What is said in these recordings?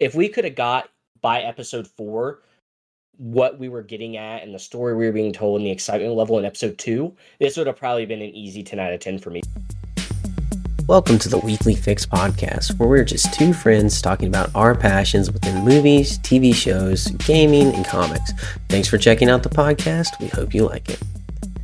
if we could have got by episode 4 what we were getting at and the story we were being told and the excitement level in episode 2, this would have probably been an easy 10 out of 10 for me. Welcome to the Weekly Fix podcast, where we're just two friends talking about our passions within movies, TV shows, gaming, and comics. Thanks for checking out the podcast. We hope you like it.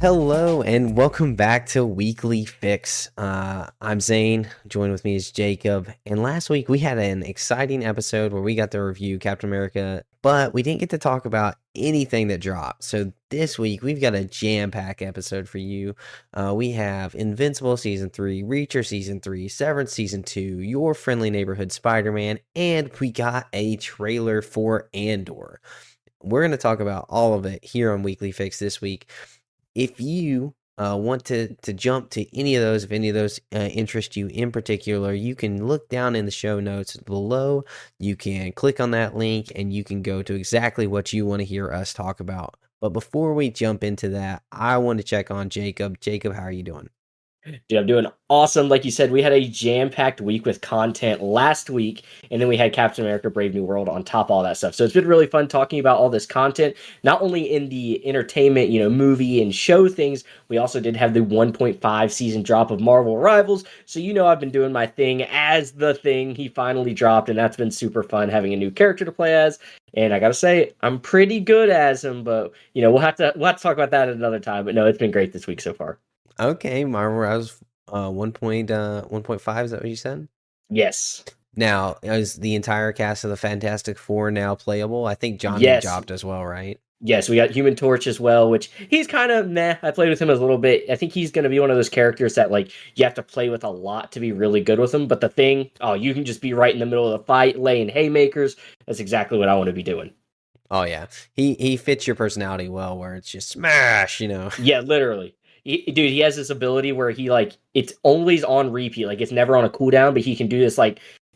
Hello, and welcome back to Weekly Fix. I'm Zane. Joined with me is Jacob. And last week we had an exciting episode where we got to review Captain America, but we didn't get to talk about anything that dropped. So this week we've got a jam-packed episode for you. We have Invincible Season 3, Reacher Season 3, Severance Season 2, Your Friendly Neighborhood Spiderman, and we got a trailer for Andor. We're going to talk about all of it here on Weekly Fix this week. If you want to jump to any of those, if any of those interest you in particular, you can look down in the show notes below. You can click on that link and you can go to exactly what you want to hear us talk about. But before we jump into that, I want to check on Jacob. Jacob, how are you doing? Dude, I'm doing awesome. Like you said, we had a jam-packed week with content last week, and then we had Captain America Brave New World on top of all that stuff. So it's been really fun talking about all this content, not only in the entertainment, movie and show things, we also did have the 1.5 season drop of Marvel Rivals. So I've been doing my thing as the Thing. He finally dropped, and that's been super fun having a new character to play as. And I gotta say, I'm pretty good as him, but we'll have to talk about that at another time. But no, it's been great this week so far. Okay, Marvel Rivals 1.5, is that what you said? Yes. Now, is the entire cast of the Fantastic Four now playable? I think Johnny dropped as well, right? Yes, we got Human Torch as well, which he's kind of meh. I played with him a little bit. I think he's going to be one of those characters that you have to play with a lot to be really good with him. But the Thing, you can just be right in the middle of the fight, laying haymakers. That's exactly what I want to be doing. Oh yeah, he fits your personality well, where it's just smash, Yeah, literally. Dude, he has this ability where it's always on repeat. Like, it's never on a cooldown, but he can do this,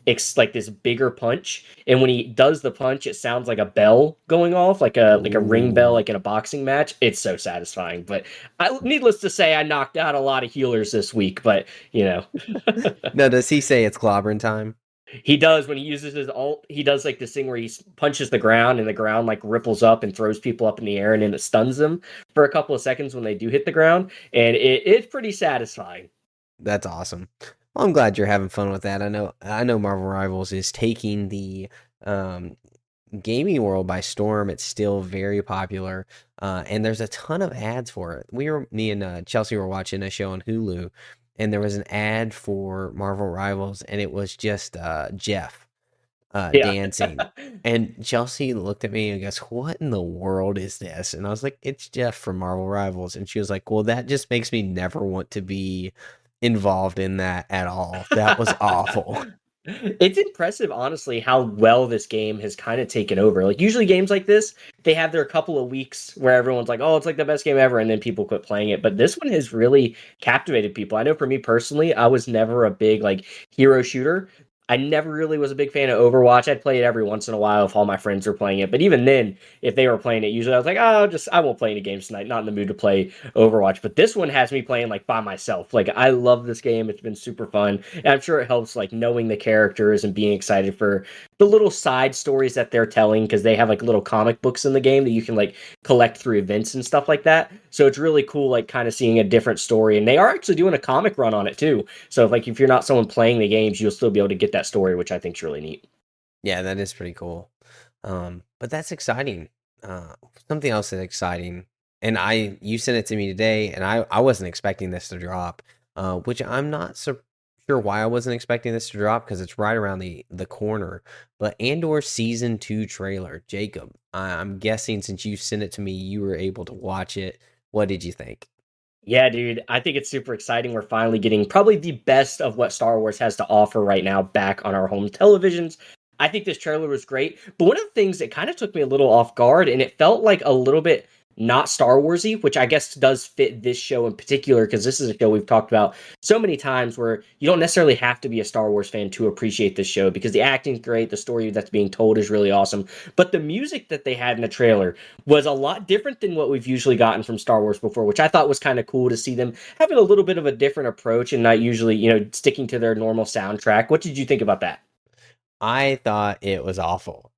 it's like this bigger punch. And when he does the punch, it sounds like a bell going off, like a ring bell, like in a boxing match. It's so satisfying. But needless to say, I knocked out a lot of healers this week, but, Now, does he say it's clobbering time? He does. When he uses his ult, he does this thing where he punches the ground and the ground ripples up and throws people up in the air, and then it stuns them for a couple of seconds when they do hit the ground, and it's pretty satisfying. That's awesome. Well, I'm glad you're having fun with that. I know Marvel Rivals is taking the gaming world by storm. It's still very popular, and there's a ton of ads for it. Me and Chelsea were watching a show on Hulu, and there was an ad for Marvel Rivals, and it was just Jeff dancing. And Chelsea looked at me and goes, "What in the world is this?" And I was like, "It's Jeff from Marvel Rivals." And she was like, "Well, that just makes me never want to be involved in that at all. That was awful." It's impressive, honestly, how well this game has kind of taken over. Usually games like this, they have their couple of weeks where everyone's like, oh, it's like the best game ever, and then people quit playing it. But this one has really captivated people. I know for me personally, I was never a big hero shooter. I never really was a big fan of Overwatch. I'd play it every once in a while if all my friends were playing it. But even then, if they were playing it, usually I was like, oh, I won't play any games tonight. Not in the mood to play Overwatch. But this one has me playing by myself. I love this game. It's been super fun. And I'm sure it helps knowing the characters and being excited for the little side stories that they're telling, because they have little comic books in the game that you can collect through events and stuff like that. So it's really cool kind of seeing a different story. And they are actually doing a comic run on it too. So if you're not someone playing the games, you'll still be able to get that story, which I think is really neat. Yeah, that is pretty cool. But that's exciting. Something else that's exciting, and you sent it to me today, and I wasn't expecting this to drop, which I'm not sure why I wasn't expecting this to drop, because it's right around the corner. But Andor Season 2 trailer. Jacob, I'm guessing since you sent it to me, you were able to watch it. What did you think? Yeah, dude, I think it's super exciting. We're finally getting probably the best of what Star Wars has to offer right now back on our home televisions. I think this trailer was great, but one of the things that kind of took me a little off guard, and it felt like a little bit not Star Warsy, which I guess does fit this show in particular, because this is a show we've talked about so many times where you don't necessarily have to be a Star Wars fan to appreciate this show, because the acting's great, the story that's being told is really awesome, but the music that they had in the trailer was a lot different than what we've usually gotten from Star Wars before, which I thought was kind of cool to see them having a little bit of a different approach and not usually, sticking to their normal soundtrack. What did you think about that? I thought it was awful.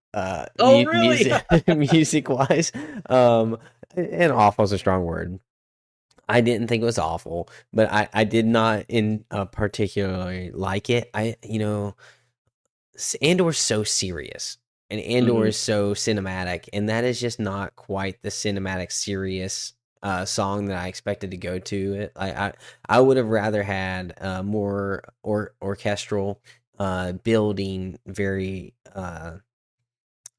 Oh, really? Music music wise, um, and awful is a strong word. I didn't think it was awful, but I did not in particularly like it. Andor's so serious, and Andor Hmm. is so cinematic, and that is just not quite the cinematic serious song that I expected to go to. I would have rather had more orchestral building, very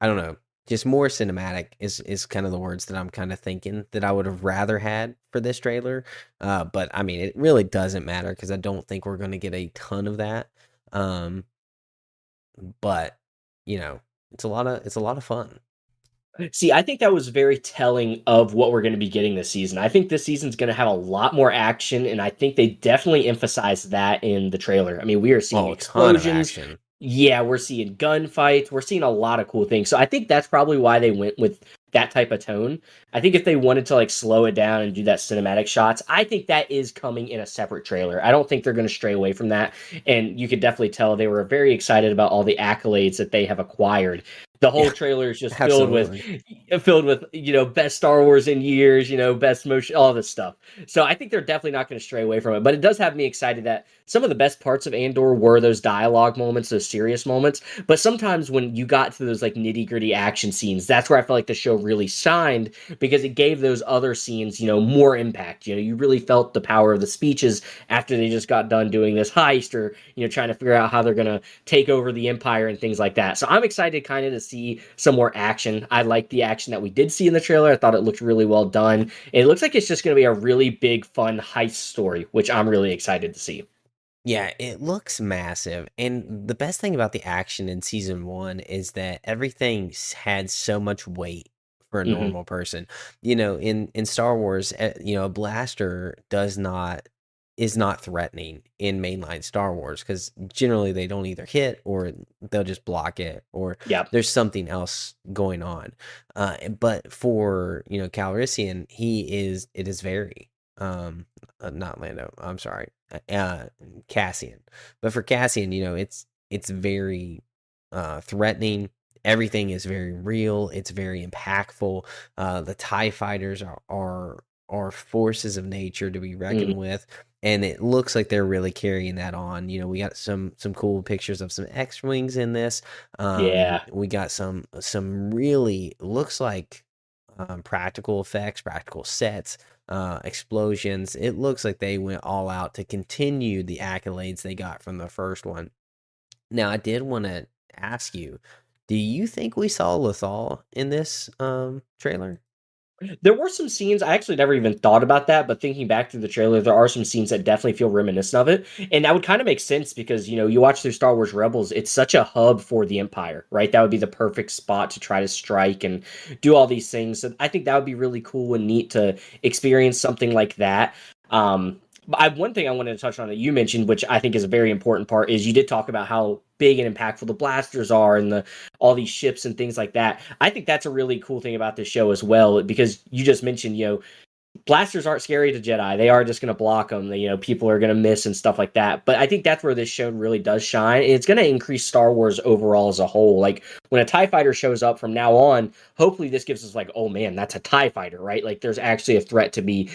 I don't know, just more cinematic is kind of the words that I'm kind of thinking that I would have rather had for this trailer. But I mean, it really doesn't matter because I don't think we're going to get a ton of that. Um, but it's a lot of fun. See, I think that was very telling of what we're going to be getting this season. I think this season's going to have a lot more action, and I think they definitely emphasized that in the trailer. I mean, we are seeing Oh, a ton of explosions. action. Yeah, we're seeing gunfights. We're seeing a lot of cool things. So I think that's probably why they went with that type of tone. I think if they wanted to like slow it down and do that cinematic shots, I think that is coming in a separate trailer. I don't think they're going to stray away from that. And you could definitely tell they were very excited about all the accolades that they have acquired. The whole Yeah, trailer is just absolutely. filled with best Star Wars in years, best motion, all this stuff. So I think they're definitely not going to stray away from it. But it does have me excited that some of the best parts of Andor were those dialogue moments, those serious moments. But sometimes when you got to those like nitty gritty action scenes, that's where I felt like the show really shined because it gave those other scenes, more impact. You really felt the power of the speeches after they just got done doing this heist or trying to figure out how they're gonna take over the empire and things like that. So I'm excited kind of to see some more action. I like the action that we did see in the trailer. I thought it looked really well done. And it looks like it's just going to be a really big, fun heist story, which I'm really excited to see. Yeah, it looks massive. And the best thing about the action in season one is that had so much weight for a Hmm. normal person. In Star Wars, a blaster is not threatening in mainline Star Wars because generally they don't either hit or they'll just block it or Yep. there's something else going on. But for Calrissian, it is very not Lando. I'm sorry, uh, Cassian. But for Cassian, it's very threatening. Everything is very real. It's very impactful. The Tie Fighters are forces of nature to be Hmm. reckoned with, and it looks like they're really carrying that on. We got some cool pictures of some X wings in this. Yeah. We got some really looks like practical effects, practical sets, explosions. It looks like they went all out to continue the accolades they got from the first one. Now, I did want to ask you, do you think we saw Lethal in this trailer? There were some scenes I actually never even thought about that, but thinking back to the trailer, there are some scenes that definitely feel reminiscent of it, and that would kind of make sense because you watch through Star Wars Rebels, it's such a hub for the Empire, right? That would be the perfect spot to try to strike and do all these things. So I think that would be really cool and neat to experience something like that. But one thing I wanted to touch on that you mentioned, which I think is a very important part, is you did talk about how big and impactful the blasters are and the all these ships and things like that. I think that's a really cool thing about this show as well, because you just mentioned, blasters aren't scary to Jedi. They are just going to block them. People are going to miss and stuff like that. But I think that's where this show really does shine. And it's going to increase Star Wars overall as a whole. Like when a TIE fighter shows up from now on, hopefully this gives us like, oh man, that's a TIE fighter, right? Like there's actually a threat to be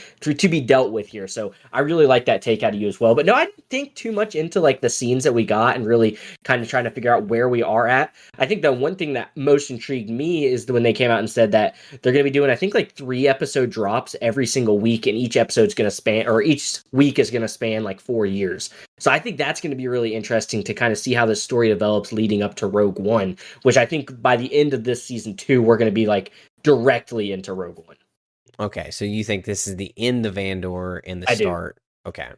dealt with here. So I really like that take out of you as well. But no, I didn't think too much into like the scenes that we got and really kind of trying to figure out where we are at. I think the one thing that most intrigued me is when they came out and said that they're going to be doing, I think, like 3 episode drops every single week, and each episode's going to span, or each week is going to span like 4 years. So I think that's going to be really interesting to kind of see how this story develops leading up to Rogue One, which I think by the end of this season 2, we're going to be like directly into Rogue One. Okay, so you think this is the end of Andor and the I do. start? Okay.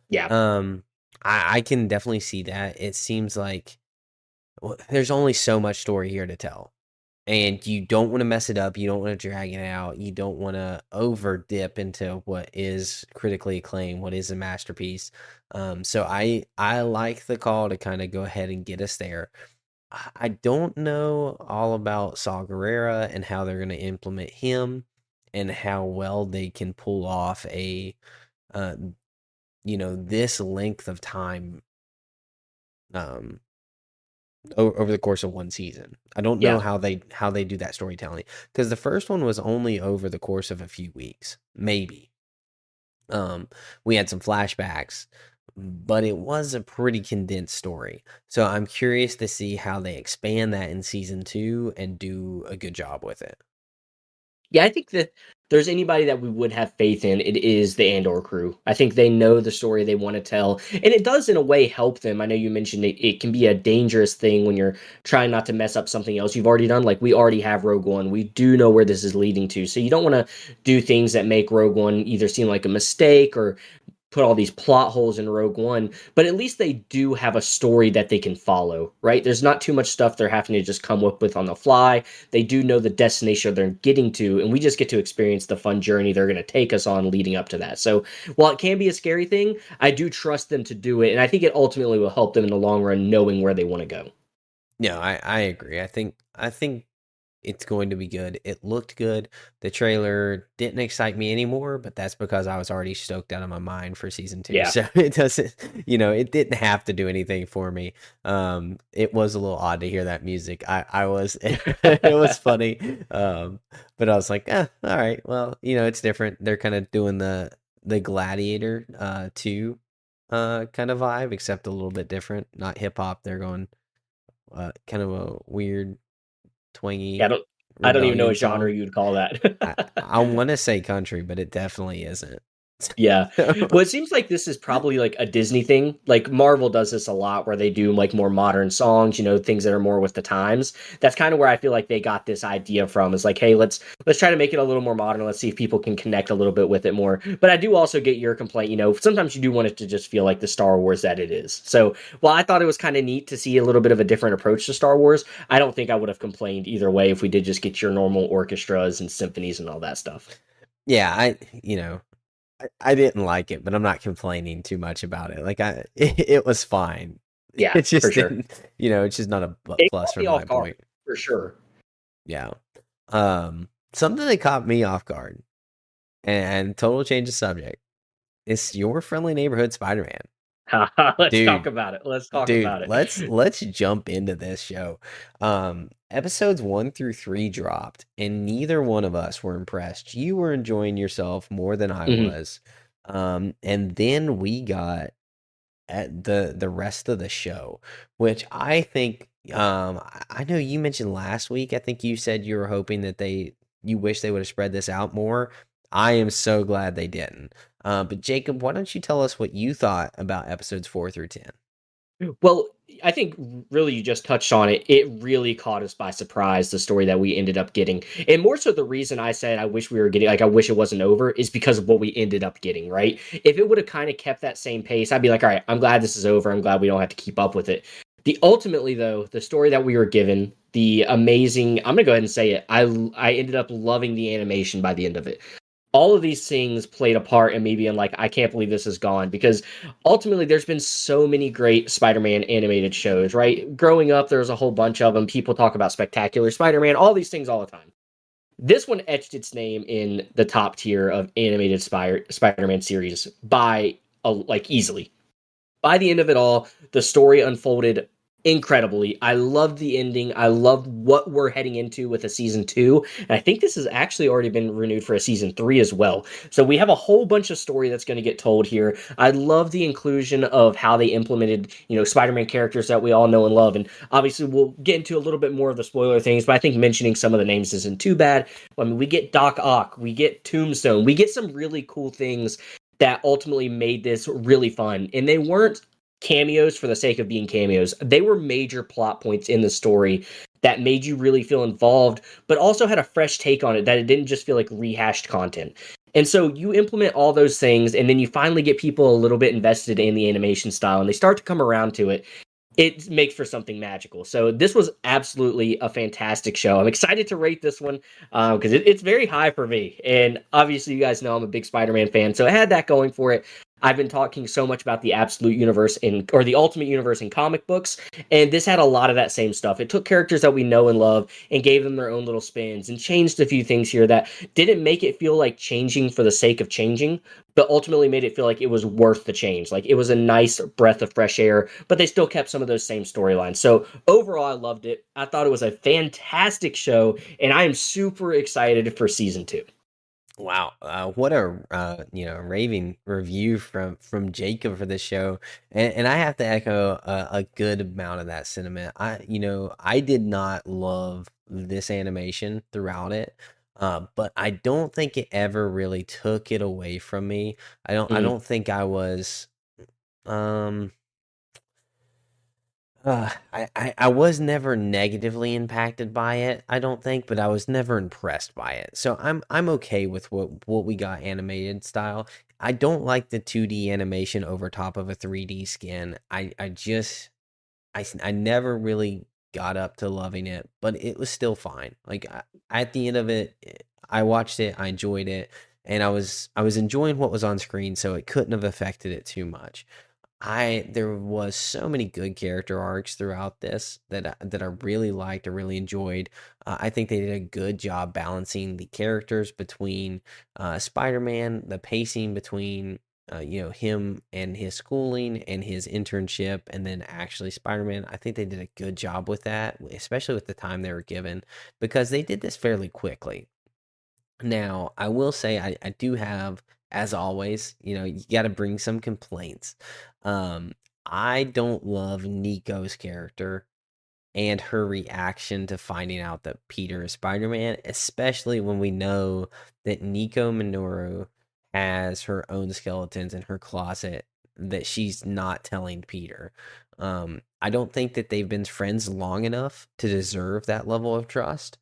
Yeah. Um, I can definitely see that. It seems like there's only so much story here to tell. And you don't want to mess it up. You don't want to drag it out. You don't want to over dip into what is critically acclaimed, what is a masterpiece. So I like the call to kind of go ahead and get us there. I don't know all about Saw Gerrera and how they're going to implement him and how well they can pull off uh, this length of time um over the course of one season. I don't know Yeah. how they do that storytelling, because the first one was only over the course of a few weeks, maybe. We had some flashbacks, but it was a pretty condensed story. So I'm curious to see how they expand that in season 2 and do a good job with it. Yeah, I think that there's anybody that we would have faith in, it is the Andor crew. I think they know the story they want to tell, and it does in a way help them. I know you mentioned it can be a dangerous thing when you're trying not to mess up something else you've already done. Like we already have Rogue One. We do know where this is leading to. So you don't want to do things that make Rogue One either seem like a mistake or put all these plot holes in Rogue One, but at least they do have a story that they can follow, right? There's not too much stuff they're having to just come up with on the fly. They do know the destination they're getting to, and we just get to experience the fun journey they're going to take us on leading up to that. So while it can be a scary thing, I do trust them to do it, and I think it ultimately will help them in the long run knowing where they want to go. No, I agree. I think it's going to be good. It looked good. The trailer didn't excite me anymore, but that's because I was already stoked out of my mind for season 2. Yeah. So it doesn't, it didn't have to do anything for me. It was a little odd to hear that music. I was, it was funny. But I was like, all right, well, it's different. They're kind of doing the Gladiator 2 kind of vibe, except a little bit different. Not hip hop. They're going kind of a weird, Yeah, twangy I don't even know rebellion what genre song. you'd call I that. I want to say country, but it definitely isn't. Yeah. Well, it seems like this is probably like a Disney thing. Like Marvel does this a lot where they do like more modern songs, things that are more with the times. That's kind of where I feel like they got this idea from. Is like, hey, let's try to make it a little more modern. Let's see if people can connect a little bit with it more. But I do also get your complaint, sometimes you do want it to just feel like the Star Wars that it is. So while I thought it was kind of neat to see a little bit of a different approach to Star Wars, I don't think I would have complained either way if we did just get your normal orchestras and symphonies and all that stuff. Yeah, I didn't like it, but I'm not complaining too much about it. Like it was fine. Yeah, It for just sure. didn't, it's just not a It plus caught me from my off guard, point. for sure. Yeah. Something that caught me off guard and total change of subject. It's your friendly neighborhood Spider-Man. Let's talk Dude, about it. Let's talk Dude, about it. let's jump into this show. Episodes 1 through 3 dropped, and neither one of us were impressed. You were enjoying yourself more than I Mhm. was. And then we got at the rest of the show, which I think I know you mentioned last week. I think you said you were hoping that you wish they would have spread this out more. I am so glad they didn't. But Jacob, why don't you tell us what you thought about episodes 4 through 10? Well, I think really you just touched on it. It really caught us by surprise, the story that we ended up getting. And more so, the reason I said I wish we were getting, like, I wish it wasn't over is because of what we ended up getting, right? If it would have kind of kept that same pace, I'd be like, all right, I'm glad this is over. I'm glad we don't have to keep up with it. Ultimately, though, the story that we were given, the amazing, I'm going to go ahead and say it. I ended up loving the animation by the end of it. All of these things played a part in me being like, I can't believe this is gone, because ultimately there's been so many great Spider-Man animated shows, right? Growing up, there's a whole bunch of them. People talk about Spectacular Spider-Man, all these things all the time. This one etched its name in the top tier of animated Spider-Man series by like easily. By the end of it all, the story unfolded incredibly. I loved the ending. I loved what we're heading into with a season 2. And I think this has actually already been renewed for a season 3 as well. So we have a whole bunch of story that's going to get told here. I love the inclusion of how they implemented, Spider-Man characters that we all know and love. And obviously we'll get into a little bit more of the spoiler things, but I think mentioning some of the names isn't too bad. I mean, we get Doc Ock, we get Tombstone, we get some really cool things that ultimately made this really fun. And they weren't cameos for the sake of being cameos. They were major plot points in the story that made you really feel involved, but also had a fresh take on it, that it didn't just feel like rehashed content. And so you implement all those things, and then you finally get people a little bit invested in the animation style, and they start to come around to it. It makes for something magical. So this was absolutely a fantastic show. I'm excited to rate this one because it's very high for me. And obviously, you guys know I'm a big Spider-Man fan, so it had that going for it. I've been talking so much about the absolute universe or the ultimate universe in comic books, and this had a lot of that same stuff. It took characters that we know and love and gave them their own little spins and changed a few things here that didn't make it feel like changing for the sake of changing, but ultimately made it feel like it was worth the change. Like it was a nice breath of fresh air, but they still kept some of those same storylines. So overall, I loved it. I thought it was a fantastic show, and I am super excited for season 2. Wow, what a raving review from Jacob for this show, and I have to echo a good amount of that sentiment. I did not love this animation throughout it, but I don't think it ever really took it away from me. I Mm. don't think I was um I was never negatively impacted by it, I don't think, but I was never impressed by it. So I'm okay with what we got animated style. I don't like the 2D animation over top of a 3D skin. I never really got up to loving it, but it was still fine. Like at the end of it, I watched it, I enjoyed it, and I was enjoying what was on screen, so it couldn't have affected it too much. I There was so many good character arcs throughout this that I really liked, I really enjoyed. I think they did a good job balancing the characters between Spider-Man, the pacing between him and his schooling and his internship, and then actually Spider-Man. I think they did a good job with that, especially with the time they were given, because they did this fairly quickly. Now, I will say I do have, as always, you got to bring some complaints. Um, I don't love Nico's character and her reaction to finding out that Peter is Spider-Man, especially when we know that Nico Minoru has her own skeletons in her closet that she's not telling Peter. I don't think that they've been friends long enough to deserve that level of trust.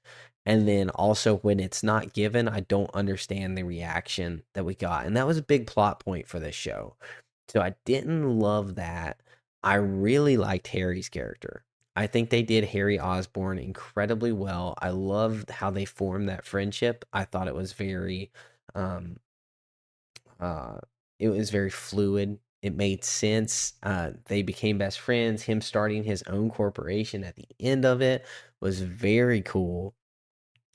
And then also when it's not given, I don't understand the reaction that we got. And that was a big plot point for this show. So I didn't love that. I really liked Harry's character. I think they did Harry Osborn incredibly well. I loved how they formed that friendship. I thought um uh it was very fluid. It made sense. They became best friends. Him starting his own corporation at the end of it was very cool.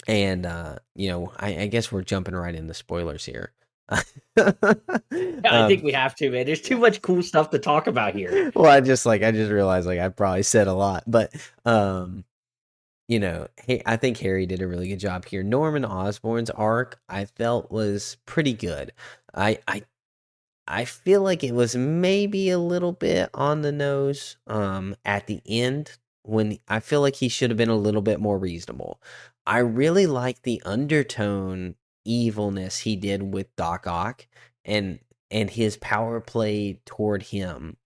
And I guess we're jumping right into spoilers here. Yeah, I think um we have to, man. There's too much cool stuff to talk about here. well, I just realized like I probably said a lot, but hey, I think Harry did a really good job here. Norman Osborn's arc I felt was pretty good. I I I feel like it was maybe a little bit on the nose at the end, when I feel like he should have been a little bit more reasonable. I really like the undertone evilness he did with Doc Ock and his power play toward him.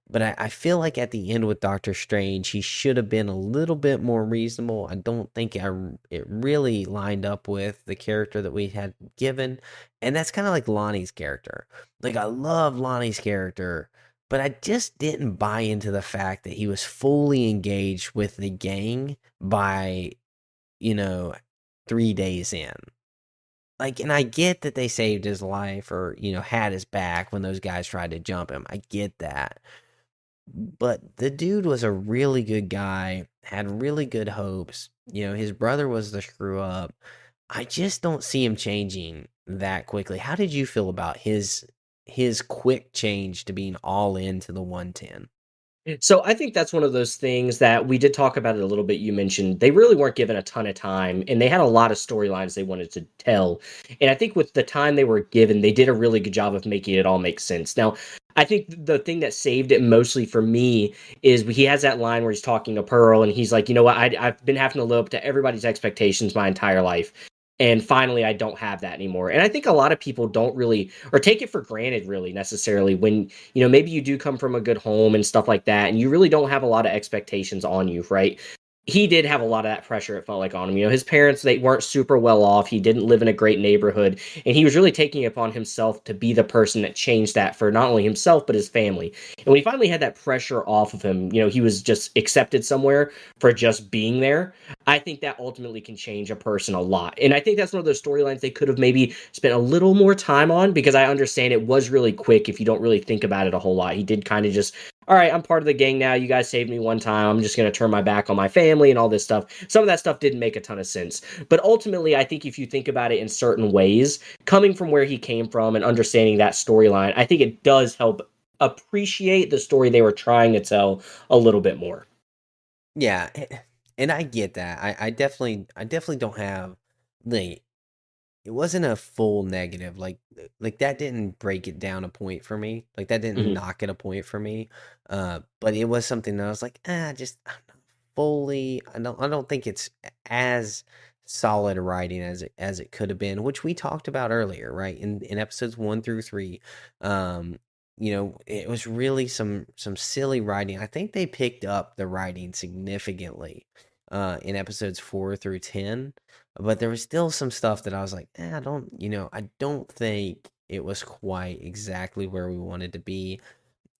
But I feel like at the end with Doctor Strange, he should have been a little bit more reasonable. I don't think it really lined up with the character that we had given. And that's kind of like Lonnie's character. Like, I love Lonnie's character, but I just didn't buy into the fact that he was fully engaged with the gang by, you know, 3 days in. Like, and I get that they saved his life or, had his back when those guys tried to jump him. I get that. But the dude was a really good guy, had really good hopes. His brother was the screw up. I just don't see him changing that quickly. How did you feel about his quick change to being all into the 110? So I think that's one of those things that we did talk about it a little bit. You mentioned they really weren't given a ton of time and they had a lot of storylines they wanted to tell. And I think with the time they were given, they did a really good job of making it all make sense. Now, I think the thing that saved it mostly for me is he has that line where he's talking to Pearl and he's like, you know what, I've been having to live up to everybody's expectations my entire life. And finally, I don't have that anymore. And I think a lot of people don't really, or take it for granted, really, necessarily, when, maybe you do come from a good home and stuff like that, and you really don't have a lot of expectations on you, right? He did have a lot of that pressure, it felt like, on him. His parents, they weren't super well off. He didn't live in a great neighborhood. And he was really taking it upon himself to be the person that changed that for not only himself, but his family. And when he finally had that pressure off of him, he was just accepted somewhere for just being there. I think that ultimately can change a person a lot. And I think that's one of those storylines they could have maybe spent a little more time on, because I understand it was really quick if you don't really think about it a whole lot. He did kind of just, all right, I'm part of the gang now. You guys saved me one time. I'm just going to turn my back on my family and all this stuff. Some of that stuff didn't make a ton of sense. But ultimately, I think if you think about it in certain ways, coming from where he came from and understanding that storyline, I think it does help appreciate the story they were trying to tell a little bit more. Yeah, and I get that. I definitely don't have the. It wasn't a full negative. Like that didn't break it down a point for me. Like that didn't Mhm. knock it a point for me. But it was something that I was like, just I'm not fully. I don't think it's as solid writing as it could have been, which we talked about earlier, right? In episodes 1 through 3. Um, it was really some silly writing. I think they picked up the writing significantly in episodes 4 through 10, but there was still some stuff that I was like, I don't think it was quite exactly where we wanted to be.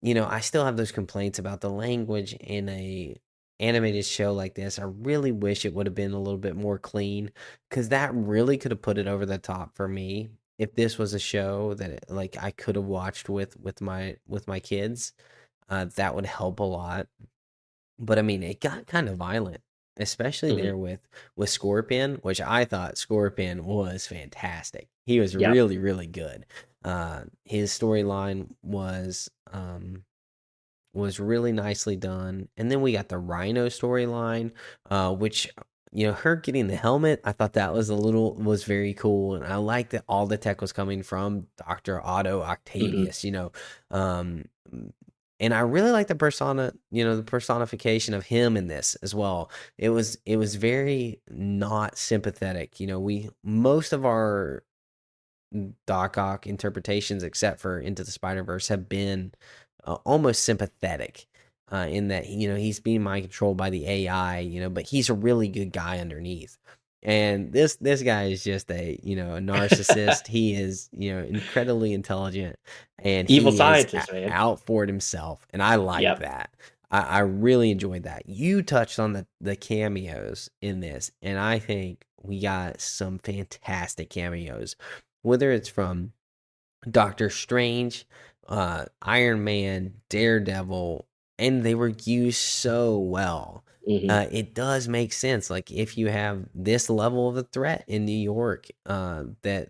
I still have those complaints about the language in a animated show like this. I really wish it would have been a little bit more clean, because that really could have put it over the top for me. If this was a show that like I could have watched with my kids, that would help a lot. But I mean, it got kind of violent, especially Mhm. there with Scorpion, which I thought Scorpion was fantastic. He was Yep. really, really good. His storyline was really nicely done. And then we got the Rhino storyline, which her getting the helmet, I thought that was very cool, and I like that all the tech was coming from Dr. Otto Mhm. Octavius. Um, and I really like the personification of him in this as well. It was very not sympathetic. We most of our Doc Ock interpretations, except for Into the Spider Verse, have been almost sympathetic. In that he's being mind controlled by the AI, but he's a really good guy underneath. And this guy is just a narcissist. He is incredibly intelligent, and Evil he is scientist, man. out for it himself. And I like Yep. that. I really enjoyed that. You touched on the cameos in this, and I think we got some fantastic cameos, whether it's from Doctor Strange, Iron Man, Daredevil, and they were used so well. Mhm. It does make sense. Like if you have this level of a threat in New York, that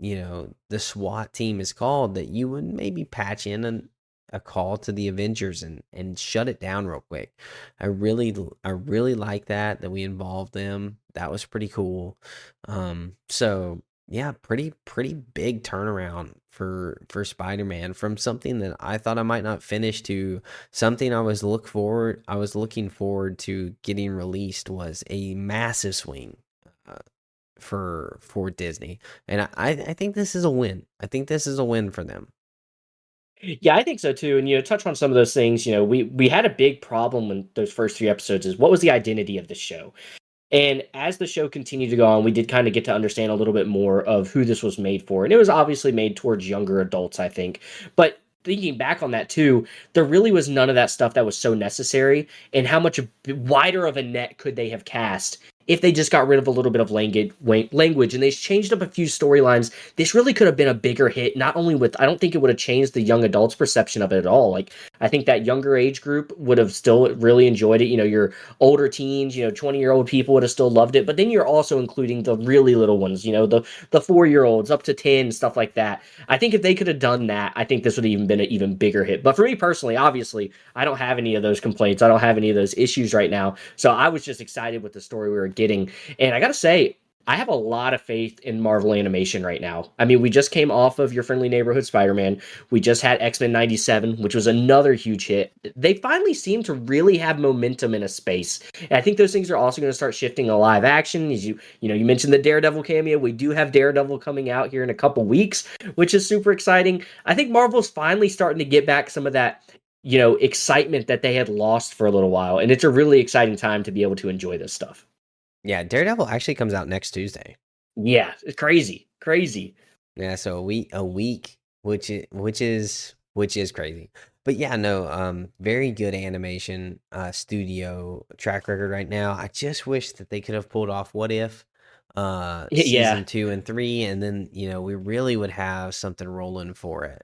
the SWAT team is called, that you would maybe patch in a call to the Avengers and shut it down real quick. I really like that we involved them. That was pretty cool. So yeah, pretty big turnaround for Spider-Man, from something that I thought I might not finish to something I was looking forward to getting released. Was a massive swing uh, for Disney. And I think this is a win. I think this is a win for them. Yeah, I think so too. And touch on some of those things. We had a big problem when those first three episodes is what was the identity of the show. And as the show continued to go on, we did kind of get to understand a little bit more of who this was made for. And it was obviously made towards younger adults, I think. But thinking back on that too, there really was none of that stuff that was so necessary. And how much wider of a net could they have cast if they just got rid of a little bit of language and they changed up a few storylines? This really could have been a bigger hit. Not only with, I don't think it would have changed the young adults' perception of it at all. Like, I think that younger age group would have still really enjoyed it. Your older teens, 20-year-old people would have still loved it. But then you're also including the really little ones, the 4-year-olds up to 10, stuff like that. I think if they could have done that, I think this would have even been an even bigger hit. But for me personally, obviously, I don't have any of those complaints. I don't have any of those issues right now. So I was just excited with the story we were getting. And I got to say, I have a lot of faith in Marvel animation right now. I mean, we just came off of Your Friendly Neighborhood Spider-Man. We just had X-Men 97, which was another huge hit. They finally seem to really have momentum in a space. And I think those things are also going to start shifting to live action. As you mentioned the Daredevil cameo. We do have Daredevil coming out here in a couple weeks, which is super exciting. I think Marvel's finally starting to get back some of that excitement that they had lost for a little while. And it's a really exciting time to be able to enjoy this stuff. Yeah, Daredevil actually comes out next Tuesday. Yeah, it's crazy. Crazy. Yeah, so a week, which is crazy. But yeah, no, very good animation studio track record right now. I just wish that they could have pulled off What If Yeah. season 2 and 3, and then we really would have something rolling for it.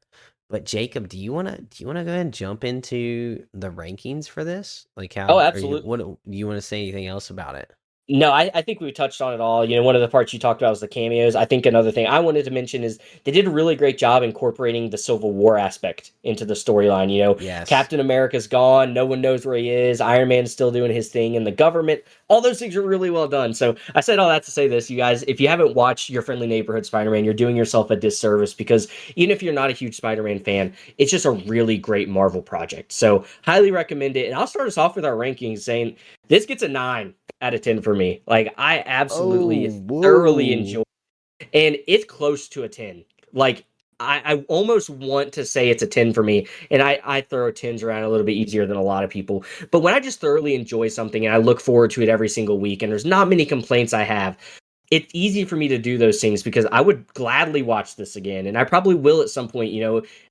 But Jacob, do you wanna go ahead and jump into the rankings for this? Like, Oh, how are you? absolutely. What do you want to say anything else about it? No, I think we touched on it all. One of the parts you talked about was the cameos. I think another thing I wanted to mention is they did a really great job incorporating the Civil War aspect into the storyline. Yes. Captain America's gone, no one knows where he is. Iron Man is still doing his thing, and the government. All those things are really well done. So I said all that to say this, you guys. If you haven't watched Your Friendly Neighborhood Spider-Man, you're doing yourself a disservice because even if you're not a huge Spider-Man fan, it's just a really great Marvel project. So highly recommend it. And I'll start us off with our rankings saying this gets a 9 out of 10 for me. Like I absolutely Oh, thoroughly whoa. enjoy, and it's close to a 10. Like I almost want to say it's a 10 for me, and I throw tens around a little bit easier than a lot of people. But when I just thoroughly enjoy something and I look forward to it every single week, and there's not many complaints I have, it's easy for me to do those things because I would gladly watch this again, and I probably will at some point.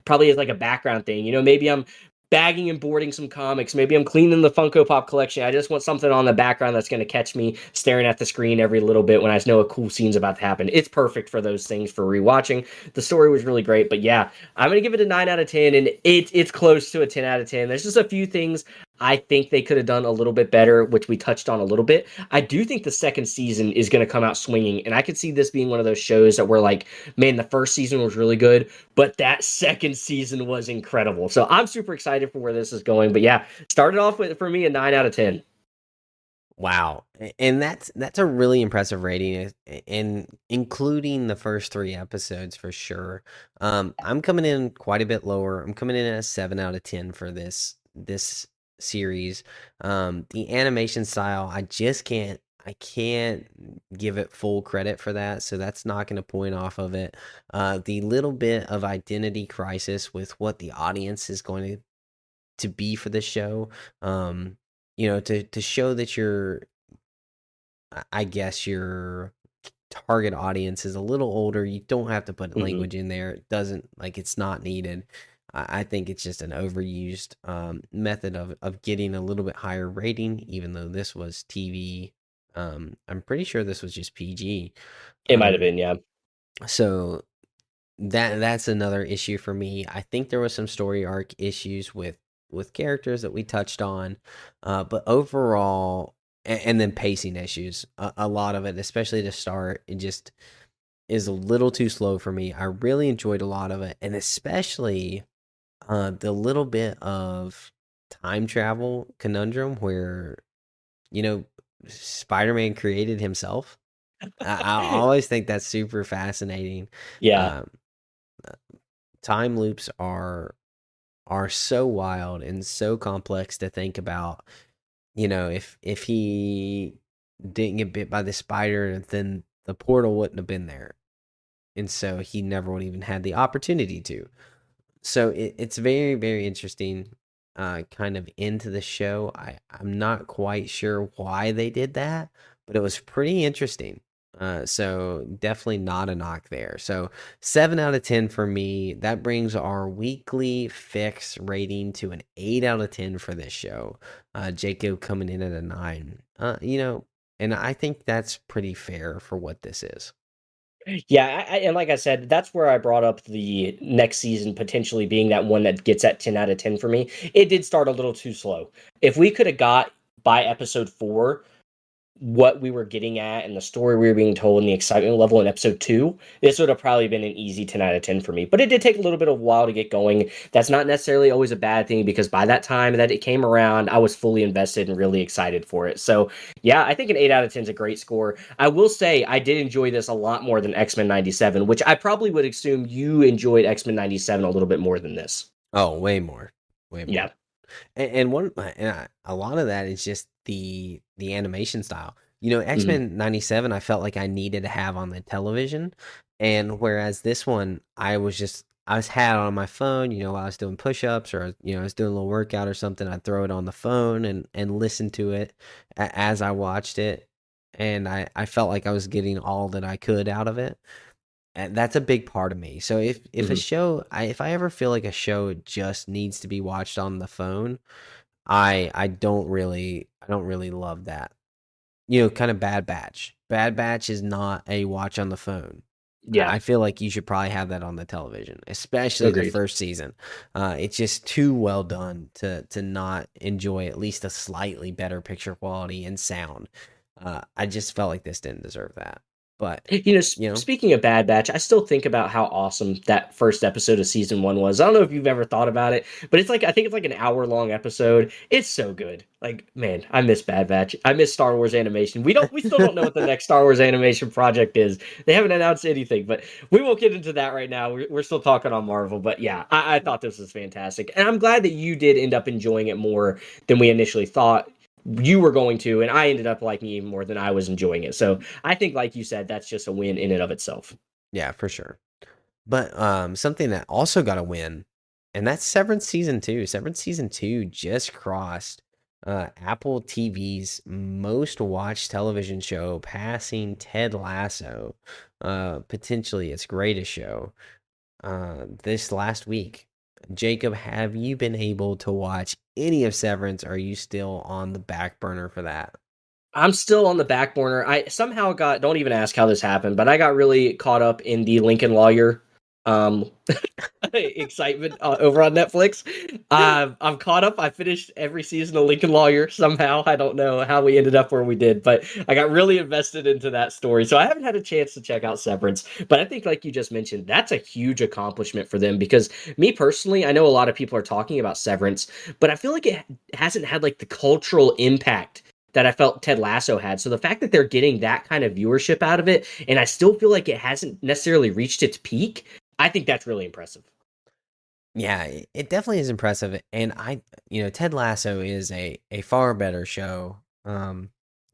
Probably as like a background thing. Maybe I'm bagging and boarding some comics. Maybe I'm cleaning the Funko Pop collection. I just want something on the background that's going to catch me staring at the screen every little bit when I know a cool scene's about to happen. It's perfect for those things for rewatching. The story was really great, but yeah, I'm going to give it a 9 out of 10, and it's close to a 10 out of 10. There's just a few things I think they could have done a little bit better, which we touched on a little bit. I do think the second season is going to come out swinging, and I could see this being one of those shows that were like, man, the first season was really good, but that second season was incredible. So I'm super excited for where this is going. But yeah, started off with for me a 9 out of 10. Wow. And that's a really impressive rating, and including the first 3 episodes for sure. I'm coming in quite a bit lower. I'm coming in at a 7 out of 10 for this series. The animation style, I can't give it full credit for that, so that's not going to point off of it. The little bit of identity crisis with what the audience is going to be for the show, to show that I guess your target audience is a little older. You don't have to put Mm-hmm. language in there. It doesn't, like, it's not needed. I think it's just an overused method of getting a little bit higher rating, even though this was TV. I'm pretty sure this was just PG. It might have Um, been, yeah. so that's another issue for me. I think there was some story arc issues with characters that we touched on, but overall, and then pacing issues. A lot of it, especially to start, it just is a little too slow for me. I really enjoyed a lot of it, and especially the little bit of time travel conundrum where you know Spider-Man created himself. I always think that's super fascinating. Yeah. Um, Time loops are so wild and so complex to think about. If he didn't get bit by the spider, then the portal wouldn't have been there, and so he never would even had the opportunity to. So it's very, very interesting, kind of into the show. I'm not quite sure why they did that, but it was pretty interesting. So definitely not a knock there. So 7 out of 10 for me. That brings our weekly fix rating to an 8 out of 10 for this show. Jacob coming in at a 9. And I think that's pretty fair for what this is. Yeah, and like I said, that's where I brought up the next season potentially being that one that gets at 10 out of 10 for me. It did start a little too slow. If we could have got by episode 4 what we were getting at and the story we were being told and the excitement level in episode 2, this would have probably been an easy 10 out of 10 for me. But it did take a little bit of a while to get going. That's not necessarily always a bad thing because by that time that it came around, I was fully invested and really excited for it. So, yeah, I think an 8 out of 10 is a great score. I will say I did enjoy this a lot more than X-Men 97, which I probably would assume you enjoyed X-Men 97 a little bit more than this. Oh, way more. Way more. Yeah. A lot of that is just the animation style. Mhm. X-Men 97, I felt like I needed to have on the television, and whereas this one, I was had on my phone, while I was doing push-ups, or I was doing a little workout or something. I'd throw it on the phone and listen to it as I watched it, and I felt like I was getting all that I could out of it. And that's a big part of me. So if a Mhm. show, if I ever feel like a show just needs to be watched on the phone, I don't really love that. Kind of Bad Batch. Bad Batch is not a watch on the phone. Yeah, I feel like you should probably have that on the television, especially the agreed. first season. It's just too well done to not enjoy at least a slightly better picture quality and sound. I just felt like this didn't deserve that. But you know, Speaking of Bad Batch, I still think about how awesome that first episode of season one was. I don't know if you've ever thought about it, but it's like I think it's like an hour-long episode. It's so good. Like, man, I miss Bad Batch. I miss Star Wars animation. We still don't know what the next Star Wars animation project is. They haven't announced anything, but we won't get into that right now. We're still talking on Marvel, but yeah, I thought this was fantastic, and I'm glad that you did end up enjoying it more than we initially thought you were going to, and I ended up liking it even more than I was enjoying it. So I think, like you said, that's just a win in and of itself. yeah, for sure. But something that also got a win, and that's Severance season two. Severance season two just crossed Apple TV's most watched television show, passing Ted Lasso, potentially its greatest show, this last week. Jacob, have you been able to watch any of Severance? Or are you still on the back burner for that? I'm still on the back burner. I somehow got, don't even ask how this happened, but I got really caught up in the Lincoln Lawyer um excitement over on Netflix. I'm caught up. I finished every season of Lincoln Lawyer somehow. I don't know how we ended up where we did, but I got really invested into that story. So I haven't had a chance to check out Severance, but I think like you just mentioned, that's a huge accomplishment for them because me personally, I know a lot of people are talking about Severance, but I feel like it hasn't had like the cultural impact that I felt Ted Lasso had. So the fact that they're getting that kind of viewership out of it, and I still feel like it hasn't necessarily reached its peak, I think that's really impressive. Yeah, it definitely is impressive, and Ted Lasso is a far better show.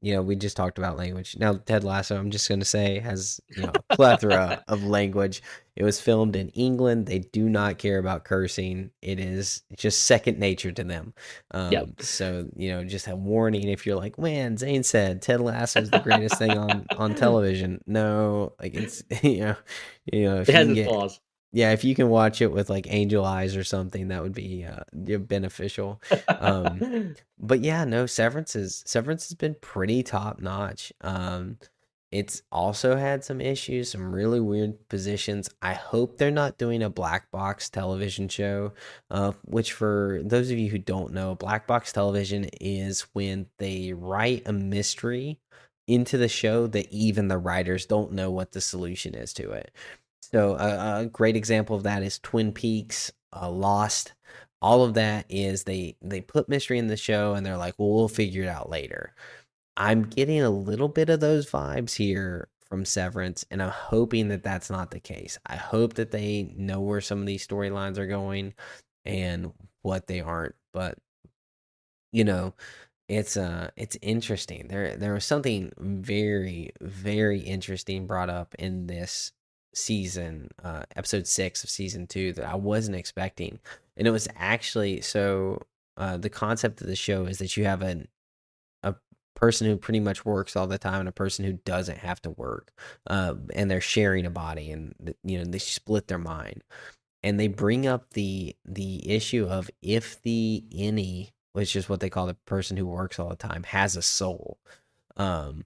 We just talked about language. Now, Ted Lasso, I'm just gonna say, has a plethora of language. It was filmed in England. They do not care about cursing. It is just second nature to them. Yep. So just a warning if you're like, man, Zane said Ted Lasso is the greatest thing on television. No, like it's It if you has can its get flaws. yeah, if you can watch it with like angel eyes or something, that would be beneficial. Um, but yeah, no, Severance has been pretty top notch. It's also had some issues, some really weird positions. I hope they're not doing a black box television show, which for those of you who don't know, black box television is when they write a mystery into the show that even the writers don't know what the solution is to it. So a great example of that is Twin Peaks, Lost. All of that is they put mystery in the show and they're like, well, we'll figure it out later. I'm getting a little bit of those vibes here from Severance, and I'm hoping that that's not the case. I hope that they know where some of these storylines are going and what they aren't. But you know, it's interesting. There was something very very interesting brought up in this season, episode 6 of season 2 that I wasn't expecting. And it was actually the concept of the show is that you have a person who pretty much works all the time and a person who doesn't have to work. And they're sharing a body, and they split their mind, and they bring up the issue of if the any, which is what they call the person who works all the time, has a soul. Um,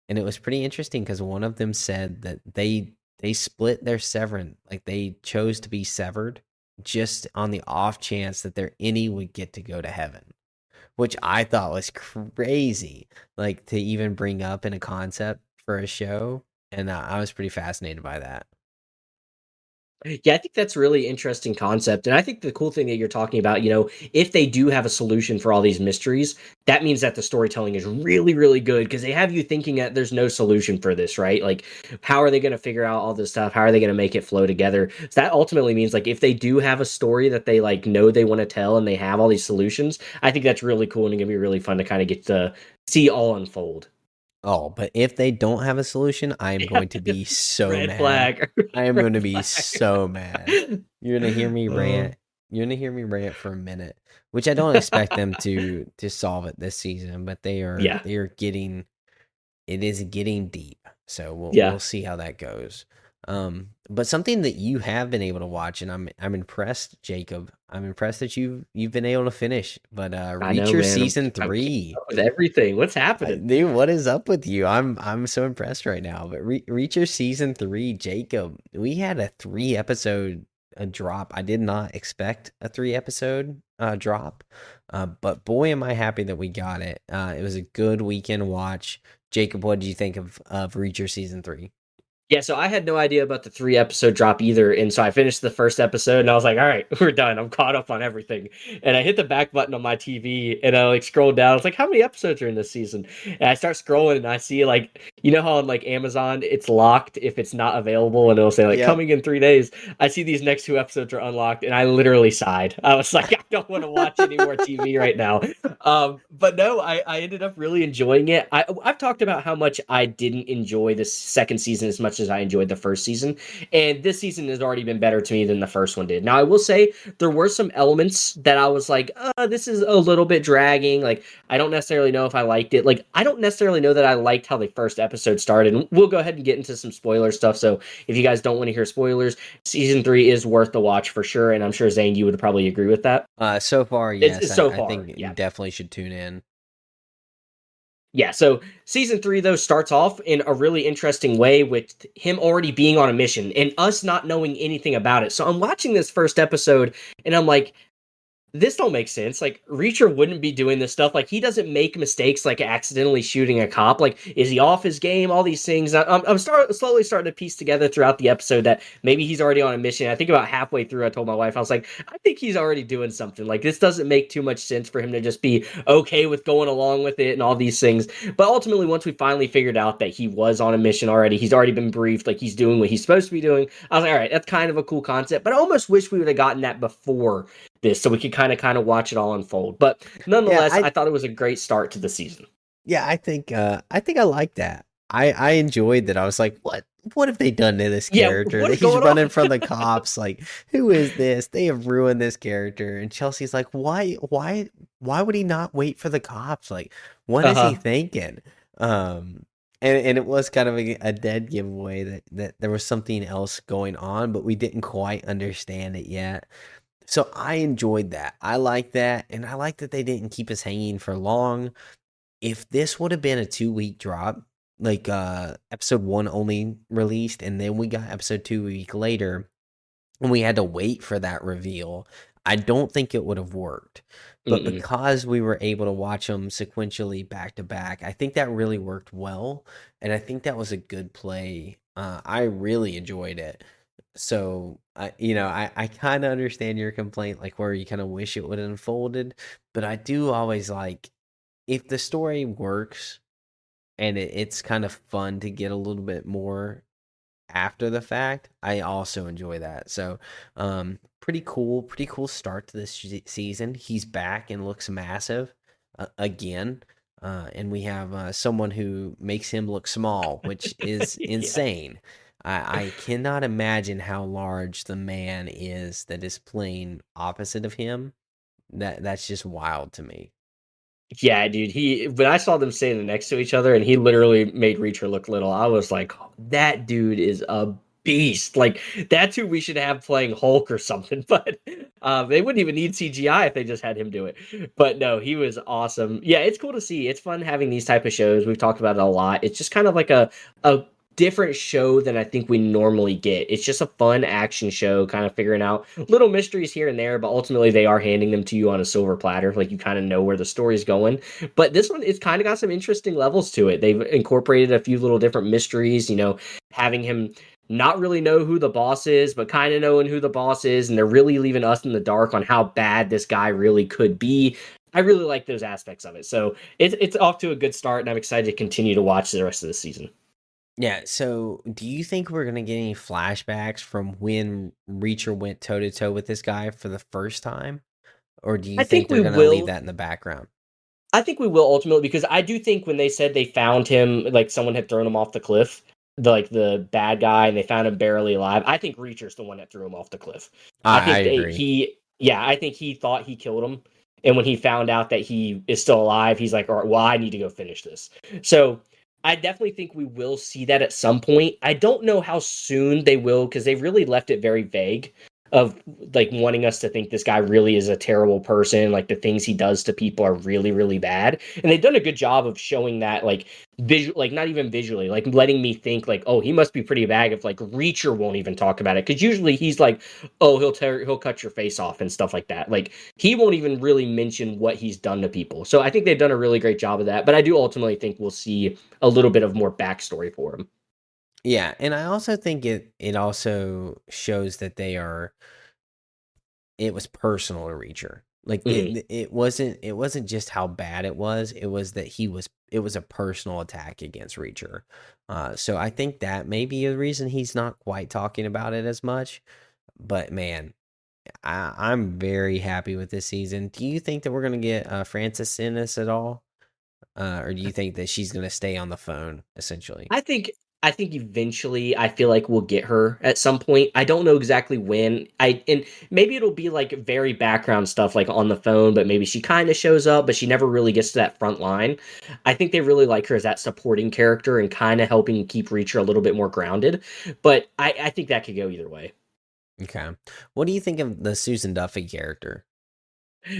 and it was pretty interesting because one of them said that they split their severance, like they chose to be severed just on the off chance that their any would get to go to heaven, which I thought was crazy, like to even bring up in a concept for a show. And I was pretty fascinated by that. Yeah, I think that's a really interesting concept. And I think the cool thing that you're talking about, if they do have a solution for all these mysteries, that means that the storytelling is really, really good because they have you thinking that there's no solution for this, right? Like, how are they going to figure out all this stuff? How are they going to make it flow together? So that ultimately means, like, if they do have a story that they, like, know they want to tell and they have all these solutions, I think that's really cool and going to be really fun to kind of get to see all unfold. Oh, but if they don't have a solution, I am going to be so Red mad. flag. I am going Red to be flag. so mad. You're going to hear me Uh, rant. You're going to hear me rant for a minute, which I don't expect them to solve it this season, but they are getting, it is getting deep. So we'll yeah. see how that goes. But something that you have been able to watch, and I'm impressed, Jacob. I'm impressed that you've been able to finish. But I know, Reacher man. season I'm keeping three. up with everything. What's happening? Dude, what is up with you? I'm so impressed right now. But Reacher season three, Jacob, we had a 3 episode drop. I did not expect a 3 episode drop, but boy, am I happy that we got it. It was a good weekend watch. Jacob, what did you think of Reacher season three? Yeah, so I had no idea about the 3 episode drop either. And so I finished the first episode and I was like, all right, we're done. I'm caught up on everything. And I hit the back button on my TV and I like scrolled down. I was like, how many episodes are in this season? And I start scrolling and I see like, you know how on like Amazon it's locked if it's not available and it'll say like Yep. coming in 3 days. I see these next 2 episodes are unlocked and I literally sighed. I was like, I don't want to watch any more TV right now. But no, I ended up really enjoying it. I've talked about how much I didn't enjoy this second season as much as I enjoyed the first season, and this season has already been better to me than the first one did. Now, I will say there were some elements that I was like, this is a little bit dragging. Like, I don't necessarily know if I liked it. Like, I don't necessarily know that I liked how the first episode started. And we'll go ahead and get into some spoiler stuff. So if you guys don't want to hear spoilers, season 3 is worth the watch for sure. And I'm sure Zane, you would probably agree with that. So far, It's yes. so I far, think you yeah. definitely should tune in. Yeah, so season 3 though starts off in a really interesting way with him already being on a mission and us not knowing anything about it. So I'm watching this first episode and I'm like, this don't make sense. Like Reacher wouldn't be doing this stuff. Like he doesn't make mistakes like accidentally shooting a cop. Like is he off his game? All these things. Slowly starting to piece together throughout the episode that maybe he's already on a mission. I think about halfway through, I told my wife, I was like, I think he's already doing something. Like this doesn't make too much sense for him to just be okay with going along with it and all these things. But ultimately, once we finally figured out that he was on a mission already, he's already been briefed. Like he's doing what he's supposed to be doing. I was like, all right, that's kind of a cool concept. But I almost wish we would have gotten that before this so we could kind of watch it all unfold. But Yeah, nonetheless, I thought it was a great start to the season. I think I like that. I enjoyed that. I was like, what have they done to this Yeah, character? what That is he's going running on? from the cops. Like, who is this? They have ruined this character. And Chelsea's like, why would he not wait for the cops? Like, what is he Uh-huh. thinking? And it was kind of a dead giveaway that there was something else going on, but we didn't quite understand it yet. So I enjoyed that. I like that, and I like that they didn't keep us hanging for long. If this would have been a 2 week drop, like episode one only released, and then we got episode 2 week later, and we had to wait for that reveal, I don't think it would have worked. But Mm-mm. because we were able to watch them sequentially back to back, I think that really worked well, and I think that was a good play. I really enjoyed it. So I kind of understand your complaint, like where you kind of wish it would have unfolded, but I do always like if the story works and it's kind of fun to get a little bit more after the fact. I also enjoy that. So, pretty cool start to this season. He's back and looks massive again. And we have someone who makes him look small, which is Yeah. insane. I cannot imagine how large the man is that is playing opposite of him. That's just wild to me. Yeah, dude. He when I saw them standing next to each other and he literally made Reacher look little, I was like, that dude is a beast. Like that's who we should have playing Hulk or something. But they wouldn't even need CGI if they just had him do it. But no, he was awesome. Yeah, it's cool to see. It's fun having these type of shows. We've talked about it a lot. It's just kind of like a different show than I think we normally get. It's just a fun action show, kind of figuring out little mysteries here and there, but ultimately they are handing them to you on a silver platter. Like you kind of know where the story's going. But this one, it's kind of got some interesting levels to it. They've incorporated a few little different mysteries, having him not really know who the boss is, but kind of knowing who the boss is. And they're really leaving us in the dark on how bad this guy really could be. I really like those aspects of it. So it's off to a good start, and I'm excited to continue to watch the rest of the season. Yeah, so do you think we're gonna get any flashbacks from when Reacher went toe to toe with this guy for the first time? Or do you I think think they're we gonna leave will. that in the background? I think we will ultimately because I do think when they said they found him, like someone had thrown him off the cliff, the bad guy, and they found him barely alive. I think Reacher's the one that threw him off the cliff. I I think agree. I think he thought he killed him, and when he found out that he is still alive, he's like, all right, well, I need to go finish this. So I definitely think we will see that at some point. I don't know how soon they will because they really left it very vague of like wanting us to think this guy really is a terrible person, like the things he does to people are really really bad. And they've done a good job of showing that like visual, like not even visually, like letting me think like, oh, he must be pretty bad if like Reacher won't even talk about it because usually he's like, oh, he'll cut your face off and stuff like that. Like he won't even really mention what he's done to people. So I think they've done a really great job of that. But I do ultimately think we'll see a little bit of more backstory for him. Yeah, and I also think it also shows that it was personal to Reacher. Like Hmm. it wasn't just how bad it was that it was a personal attack against Reacher. So I think that may be a reason he's not quite talking about it as much. But man, I'm very happy with this season. Do you think that we're gonna get Frances in this at all, or do you think that she's gonna stay on the phone essentially? I think I think eventually I feel like we'll get her at some point. I don't know exactly when. And maybe it'll be like very background stuff like on the phone, but maybe she kind of shows up, but she never really gets to that front line. I think they really like her as that supporting character and kind of helping keep Reacher a little bit more grounded. But I think that could go either way. Okay, what do you think of the Susan Duffy character?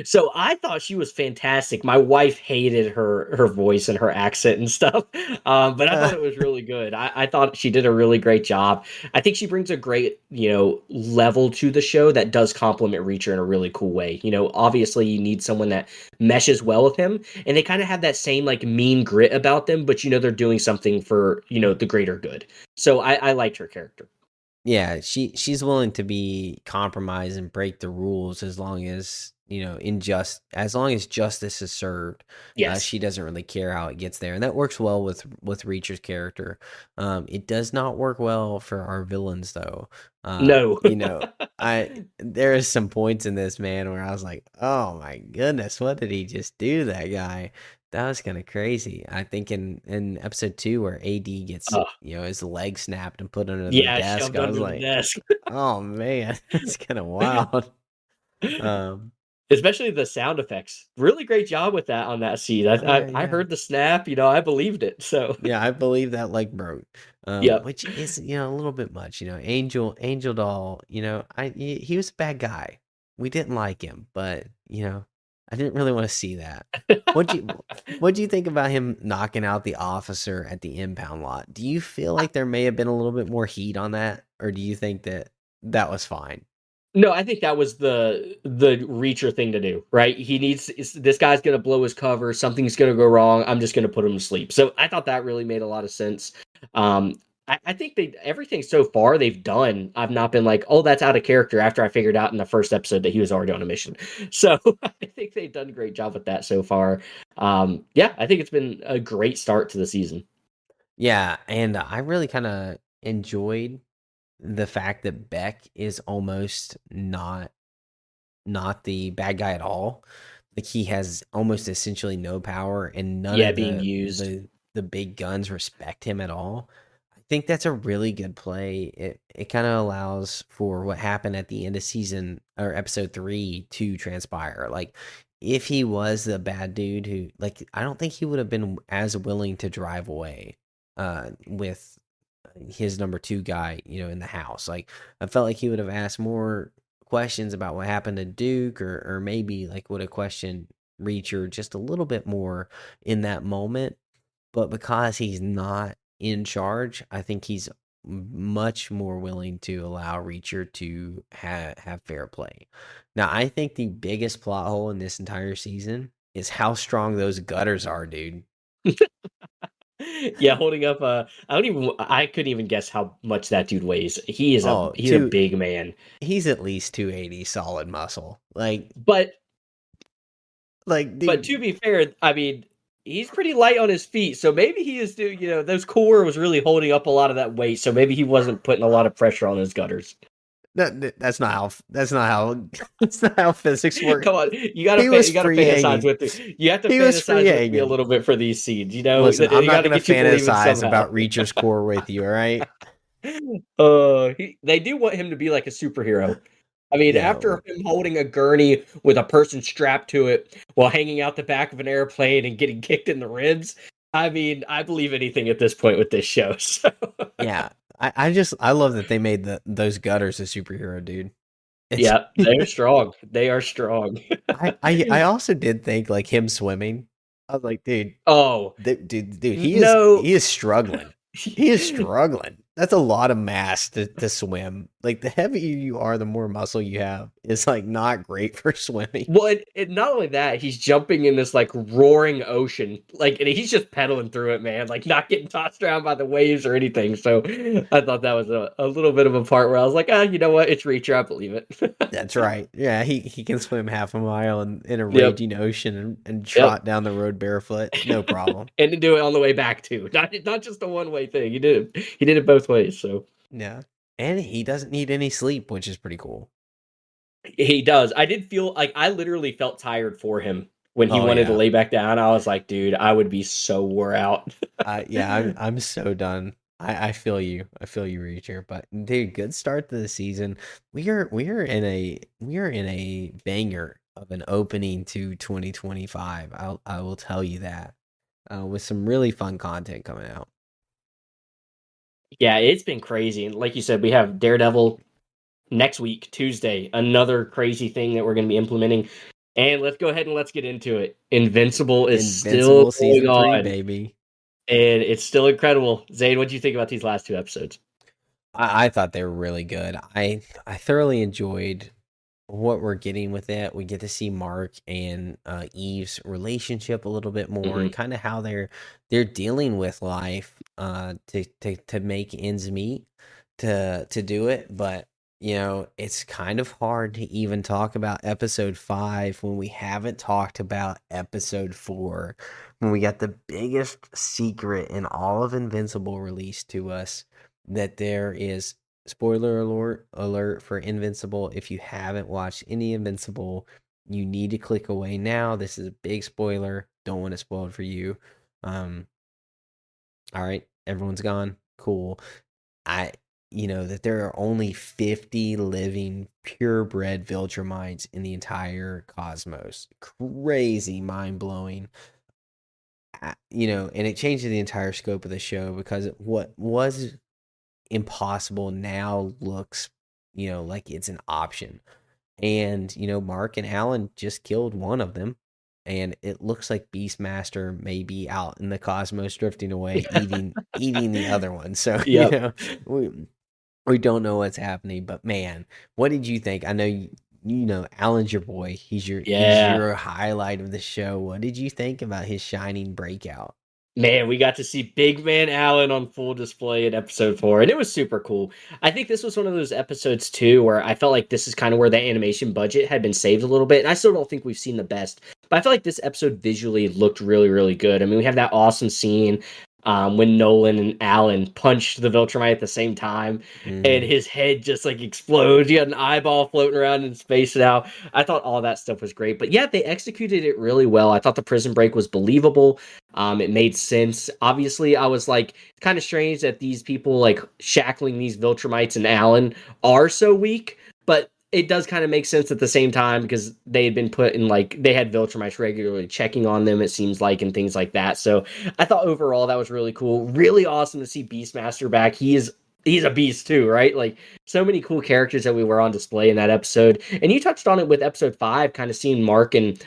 So I thought she was fantastic. My wife hated her voice and her accent and stuff, but I thought it was really good. I thought she did a really great job. I think she brings a great level to the show that does complement Reacher in a really cool way. Obviously you need someone that meshes well with him, and they kind of have that same like mean grit about them, but they're doing something for the greater good. So I liked her character. Yeah, she's willing to be compromised and break the rules as long as, as long as justice is served. Yes. She doesn't really care how it gets there, and that works well with Reacher's character. It does not work well for our villains though. No. I there is some points in this, man, where I was like, "Oh my goodness, what did he just do to that guy?" That was kind of crazy. I think in episode 2 where AD gets, uh, his leg snapped and put under the yeah, desk, shoved I was under the like, desk. "Oh man, that's kind of wild." Um, Especially the sound effects. Really great job with that on that scene. I oh I, yeah, I yeah. heard the snap, I believed it. So Yeah, I believe that leg broke. yep. Which is, a little bit much, Angel Doll, he was a bad guy. We didn't like him, but, I didn't really want to see that. What'd you what'd you think about him knocking out the officer at the impound lot? Do you feel like there may have been a little bit more heat on that, or do you think that that was fine? No, I think that was the Reacher thing to do, right? This guy's gonna blow his cover, something's gonna go wrong. I'm just gonna put him to sleep. So I thought that really made a lot of sense. Um, I think everything so far they've done, I've not been like, oh, that's out of character after I figured out in the first episode that he was already on a mission. So I think they've done a great job with that so far. Yeah, I think it's been a great start to the season. Yeah, and I really kind of enjoyed the fact that Beck is almost not the bad guy at all. Like he has almost essentially no power, and none Yeah, of being used. the big guns respect him at all. I think that's a really good play. It kind of allows for what happened at the end of season or episode 3 to transpire. Like if he was the bad dude who, like, I don't think he would have been as willing to drive away with his number 2 guy, in the house. Like I felt like he would have asked more questions about what happened to Duke, or maybe like would have questioned Reacher just a little bit more in that moment. But because he's not in charge, I think he's much more willing to allow Reacher to have fair play. Now, I think the biggest plot hole in this entire season is how strong those gutters are, dude. Yeah, holding up. I couldn't even guess how much that dude weighs. Oh, He's a big man. he's at least 280 solid muscle. But but Dude, to be fair, I mean, he's pretty light on his feet, so maybe he is doing. Those core was really holding up a lot of that weight, so maybe he wasn't putting a lot of pressure on his gutters. that's not how that's not how physics work. Come on, He was you gotta free fantasize hanging. with me. You have to He was free fantasize with me a hanging. little bit for these scenes. Listen, I'm You not got to gonna get you believing fantasize somehow. about Reacher's core with you, all right? They do want him to be like a superhero. I mean, Yeah, after him holding a gurney with a person strapped to it while hanging out the back of an airplane and getting kicked in the ribs, I mean, I believe anything at this point with this show. So Yeah, I love that they made those gutters a superhero, dude. It's yeah, they're strong. They are strong. I also did think like him swimming. I was like, dude, Oh dude, no. he is struggling. He is struggling. That's a lot of mass to swim. Like the heavier you are, the more muscle you have. It's like not great for swimming. Well, not only that, he's jumping in this like roaring ocean, like, and he's just pedaling through it, man, like not getting tossed around by the waves or anything. So I thought that was a little bit of a part where I was like, ah, you know what? It's Reacher. I believe it. That's right. Yeah, he can swim half a mile in a Yep. raging ocean and Yep. trot down the road barefoot. No problem. And to do it on the way back too, not just a one way thing. He did it both ways. So Yeah. And he doesn't need any sleep, which is pretty cool. he does. I did feel like I literally felt tired for him when he Oh wanted to yeah. lay back down. I was like, dude, I would be so wore out. Yeah, I'm so done. I feel you. I feel you, Reacher. But dude, good start to the season. We are in a banger of an opening to 2025. I will tell you that. With some really fun content coming out. Yeah, it's been crazy. And like you said, we have Daredevil next week, Tuesday, another crazy thing that we're going to be implementing. And let's go ahead and let's get into it. Invincible is still Invincible going season 3, on, baby. and it's still incredible. Zane, what do you think about these last two episodes? I thought they were really good. I thoroughly enjoyed what we're getting with it. We get to see Mark and Eve's relationship a little bit more, and Hmm. kind of how they're dealing with life to make ends meet to do it. But it's kind of hard to even talk about episode 5 when we haven't talked about episode 4, when we got the biggest secret in all of Invincible released to us, that there is, spoiler alert for Invincible. If you haven't watched any Invincible, you need to click away now. This is a big spoiler. Don't want it spoiled for you. Um, all right, everyone's gone. Cool. I that there are only 50 living purebred Viltrumites in the entire cosmos. Crazy, mind-blowing. And it changes the entire scope of the show, because what was impossible now looks, like it's an option. And, Mark and Alan just killed one of them. And it looks like Beastmaster may be out in the cosmos drifting away, eating the other one. So, Yep. we don't know what's happening, but man, what did you think? I know Alan's your boy. He's Yeah. your highlight of the show. What did you think about his shining breakout? Man, we got to see Big Man Allen on full display in episode 4, and it was super cool. I think this was one of those episodes too where I felt like this is kind of where the animation budget had been saved a little bit, and I still don't think we've seen the best, but I feel like this episode visually looked really, really good. I mean, we have that awesome scene when Nolan and Allen punched the Viltrumite at the same time, and Mm. his head just like explodes. You had an eyeball floating around in space now. I thought all that stuff was great, but yeah, they executed it really well. I thought the prison break was believable. It made sense. Obviously, I was like, it's kind of strange that these people like shackling these Viltrumites and Allen are so weak, but it does kind of make sense at the same time because they had been put in like they had Viltrumites regularly checking on them, it seems like, and things like that. So I thought overall that was really cool. Really awesome to see Beastmaster back. He's a beast too, right? Like so many cool characters that we were on display in that episode. And you touched on it with episode 5, kind of seeing Mark and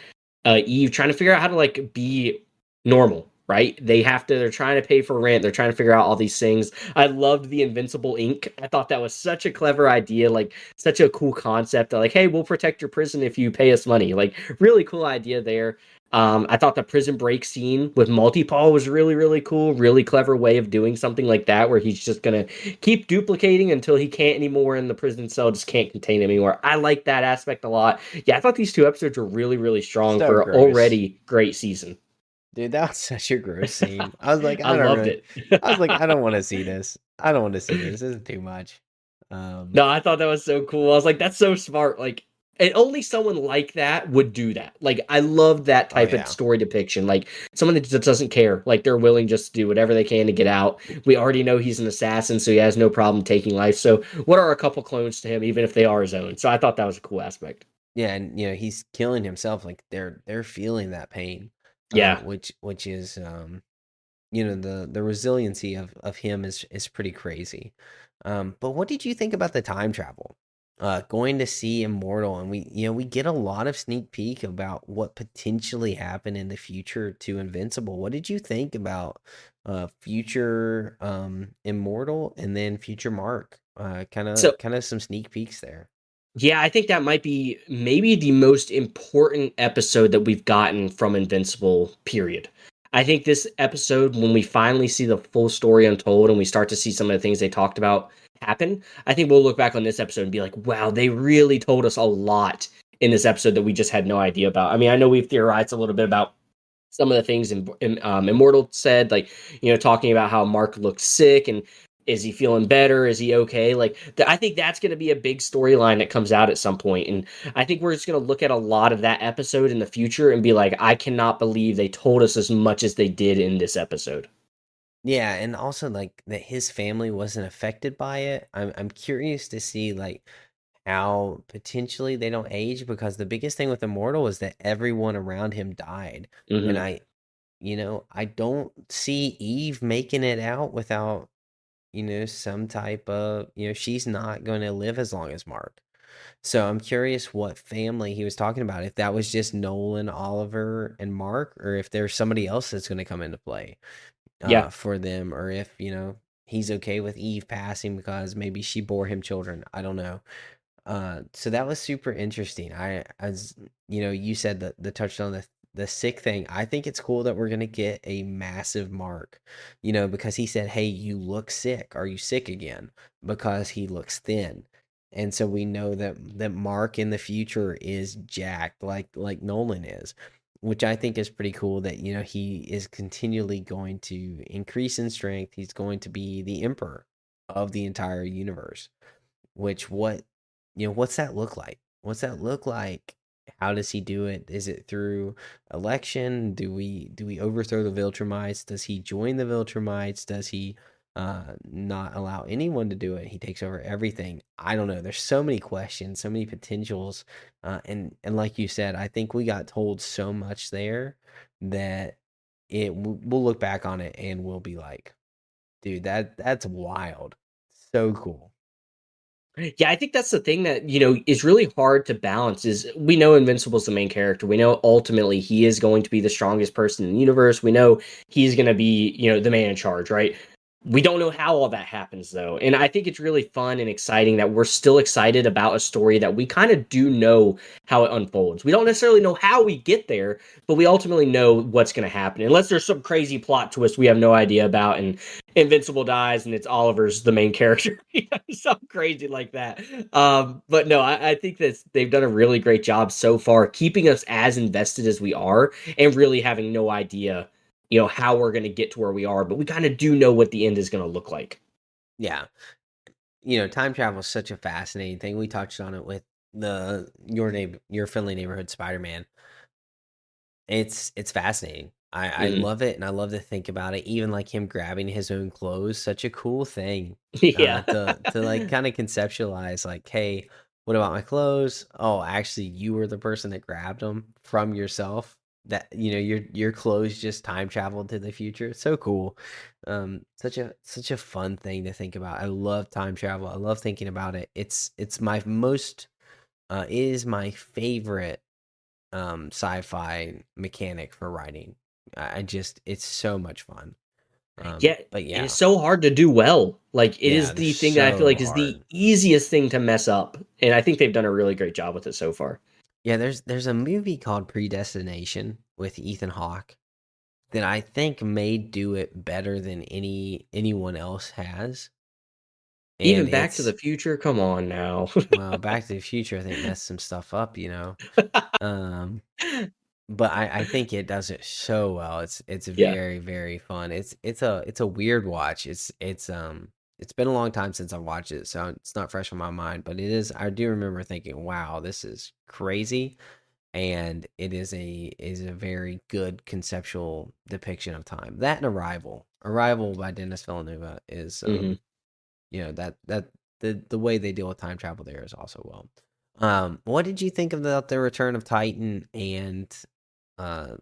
Eve trying to figure out how to like be normal, right? They're trying to pay for rent. They're trying to figure out all these things. I loved the Invincible ink. I thought that was such a clever idea, like such a cool concept. Like, hey, we'll protect your prison if you pay us money. Like, really cool idea there. I thought the prison break scene with Multi-Paul was really, really cool. Really clever way of doing something like that, where he's just gonna keep duplicating until he can't anymore, and the prison cell just can't contain him anymore. I like that aspect a lot. Yeah, I thought these two episodes were really, really strong So for an gross. already great season. Dude, that was such a gross scene. I was like, I loved it. I don't want to see this. I don't want to see this. This is too much. Um, No, I thought that was so cool. I was like, that's so smart. Like, and only someone like that would do that. Like, I love that oh type of yeah. story depiction. Like, someone that just doesn't care. Like, they're willing just to do whatever they can to get out. We already know he's an assassin, so he has no problem taking life. So, what are a couple clones to him, even if they are his own? So, I thought that was a cool aspect. Yeah, and he's killing himself. Like they're feeling that pain. Yeah. Which is the resiliency of him is pretty crazy. But what did you think about the time travel? Going to see Immortal, and we get a lot of sneak peek about what potentially happened in the future to Invincible. What did you think about future Immortal and then future Mark? So Kind of some sneak peeks there. yeah, I think that might be maybe the most important episode that we've gotten from Invincible, period. I think this episode, when we finally see the full story untold and we start to see some of the things they talked about happen, I think we'll look back on this episode and be like, wow, they really told us a lot in this episode that we just had no idea about. I mean, I know we've theorized a little bit about some of the things Immortal said, like, talking about how Mark looked sick and is he feeling better? Is he okay? Like, I think that's going to be a big storyline that comes out at some point. And I think we're just going to look at a lot of that episode in the future and be like, I cannot believe they told us as much as they did in this episode. Yeah, and also like that his family wasn't affected by it. I'm curious to see like how potentially they don't age because the biggest thing with Immortal is that everyone around him died. And Hmm. I don't see Eve making it out without, some type of, she's not going to live as long as Mark. So I'm curious what family he was talking about. If that was just Nolan, Oliver, and Mark, or if there's somebody else that's going to come into play Yeah. for them, or if, he's okay with Eve passing because maybe she bore him children. I don't know. So that was super interesting. As you said that the touched on the sick thing. I think it's cool that we're gonna get a massive Mark, because he said, "Hey, you look sick. Are you sick again?" Because he looks thin, and so we know that Mark in the future is jacked like Nolan is, which I think is pretty cool. That he is continually going to increase in strength. He's going to be the emperor of the entire universe. Which what's that look like? What's that look like? How does he do it? Is it through election? Do we overthrow the Viltrumites? Does he join the Viltrumites? Does he not allow anyone to do it? He takes over everything. I don't know. There's so many questions, so many potentials, and like you said, I think we got told so much there that we'll look back on it and we'll be like, dude, that's wild, so cool. Yeah, I think that's the thing that, is really hard to balance is we know Invincible's the main character. We know ultimately he is going to be the strongest person in the universe. We know he's going to be, the man in charge, right? We don't know how all that happens though. And I think it's really fun and exciting that we're still excited about a story that we kind of do know how it unfolds. We don't necessarily know how we get there, but we ultimately know what's going to happen. Unless there's some crazy plot twist we have no idea about and Invincible dies and it's Oliver's the main character. Something crazy like that. But no, I think that they've done a really great job so far, keeping us as invested as we are and really having no idea, how we're going to get to where we are. But we kind of do know what the end is going to look like. Yeah. Time travel is such a fascinating thing. We touched on it with your friendly neighborhood Spider-Man. It's fascinating. I Hmm. love it, and I love to think about it. Even like him grabbing his own clothes, such a cool thing. Yeah. To like kind of conceptualize, like, hey, what about my clothes? Oh, actually, you were the person that grabbed them from yourself. That your clothes just time traveled to the future. It's so cool. Such a fun thing to think about. I love time travel. I love thinking about it. It's my most it is my favorite sci-fi mechanic for writing. I just it's so much fun. Yeah. But And it's yeah, so hard to do well. Like it yeah, is they're the thing that I feel so like is the hard. easiest thing to mess up. And I think they've done a really great job with it so far. Yeah, there's a movie called Predestination with Ethan Hawke that I think may do it better than anyone else has. Even And Back to the it's Future, come on now. well, Back to the Future I think messed some stuff up. Um But I think it does it so well. It's Yeah. very, very fun. It's a weird watch. It's been a long time since I watched it, so it's not fresh on my mind, but it is I do remember thinking, "Wow, this is crazy." And it is a very good conceptual depiction of time. That and Arrival. Arrival by Dennis Villeneuve is Hmm. that the way they deal with time travel there is also well. What did you think about the Return of Titan and uh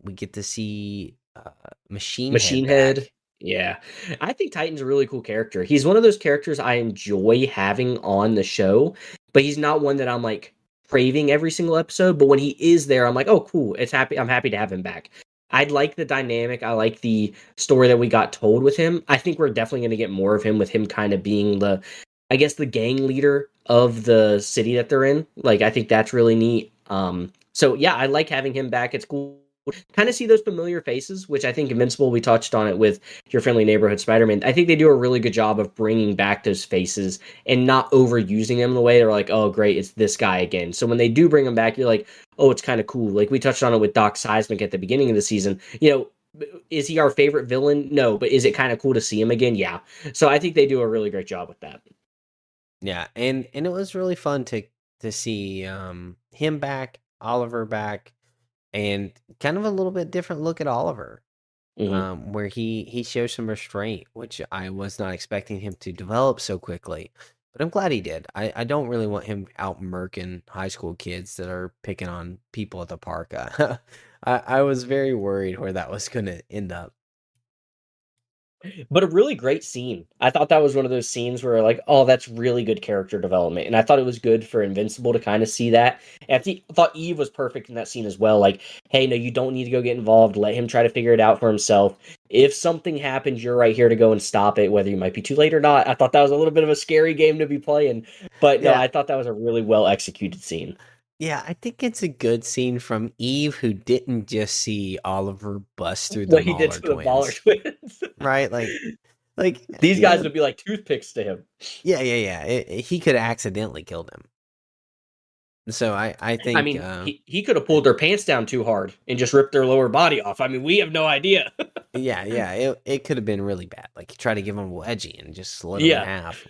we get to see uh, Machine Head Machine Head. back. Yeah. I think Titan's a really cool character. He's one of those characters I enjoy having on the show, but he's not one that I'm like craving every single episode. But when he is there, I'm like, oh, cool. I'm happy to have him back. I like the dynamic. I like the story that we got told with him. I think we're definitely going to get more of him with him kind of being I guess, the gang leader of the city that they're in. Like, I think that's really neat. So yeah, I like having him back. It's cool kind of see those familiar faces, which I think Invincible, we touched on it with your Friendly Neighborhood Spider-Man. I think they do a really good job of bringing back those faces and not overusing them in the way they're like, oh, great, it's this guy again. So when they do bring them back, you're like, oh, it's kind of cool. Like we touched on it with Doc Seismic at the beginning of the season. Is he our favorite villain? No, but is it kind of cool to see him again? Yeah. So I think they do a really great job with that. Yeah, and it was really fun to see him back, Oliver back, and kind of a little bit different look at Oliver, Hmm. where he shows some restraint, which I was not expecting him to develop so quickly. But I'm glad he did. I don't really want him out murking high school kids that are picking on people at the park. I was very worried where that was going to end up. But a really great scene. I thought that was one of those scenes where like, oh, that's really good character development. And I thought it was good for Invincible to kind of see that. And I thought Eve was perfect in that scene as well. Like, hey, no, you don't need to go get involved. Let him try to figure it out for himself. If something happens, you're right here to go and stop it, whether you might be too late or not. I thought that was a little bit of a scary game to be playing. But no, Yeah, I thought that was a really well executed scene. yeah, I think it's a good scene from Eve, who didn't just see Oliver bust through the What he did Mauler to the Baller twins, twins. right? Like These you guys know, would be like toothpicks to him. yeah. He could have accidentally killed him. So I I think mean, he could have pulled their pants down too hard and just ripped their lower body off. I mean, we have no idea. yeah, it could have been really bad. Like he tried to give him a wedgie and just slit him in Yeah. half.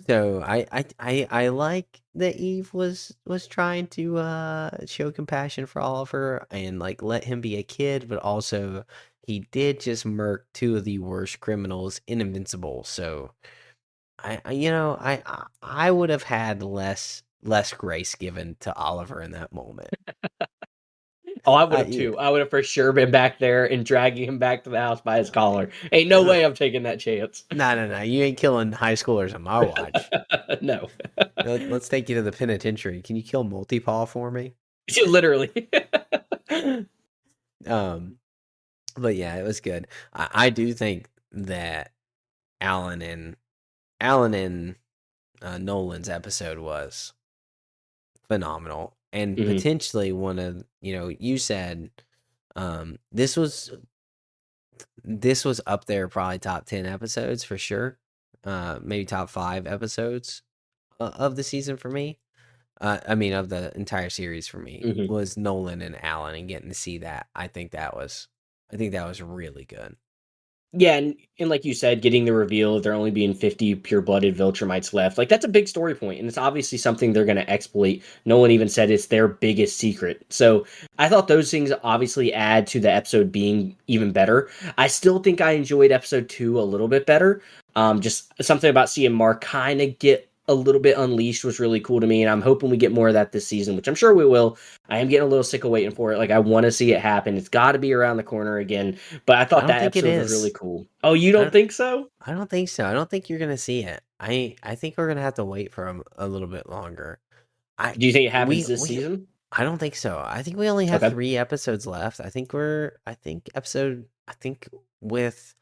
So I like that Eve was trying to show compassion for Oliver and like let him be a kid, but also he did just murk two of the worst criminals in Invincible. So I would have had less grace given to Oliver in that moment. Oh, I would have You too. I would have for sure been back there and dragging him back to the house by his collar. Ain't no know, way I'm taking that chance. no, you ain't killing high schoolers on my watch. No. Let's take you to the penitentiary. Can you kill Multipaw for me? Literally. Um, but yeah, it was good. I do think that Alan and Alan and Nolan's episode was phenomenal, and Mhm. potentially one of you said this was up there, probably top 10 episodes for sure. Maybe top 5 episodes of the season for me. I mean, of the entire series for me Mhm. was Nolan and Alan, and getting to see that. I think that was really good. Yeah, and like you said, getting the reveal of there only being 50 pure-blooded Viltrumites left, like that's a big story point, and it's obviously something they're going to exploit. No one even said it's their biggest secret. So I thought those things obviously add to the episode being even better. I still think I enjoyed episode 2 a little bit better. Just something about seeing Mark kind of get a little bit unleashed was really cool to me, and I'm hoping we get more of that this season, which I'm sure we will. I am getting a little sick of waiting for it. Like I want to see it happen. It's got to be around the corner again. But I I thought don't that think it episode was really is. cool. Oh, you I don't don't, think so? I don't think so. I don't think you're gonna see it. I think we're gonna have to wait for a little bit longer. I Do you think it happens we this we season? I don't think so. I think we only have Okay. 3 episodes left. I think with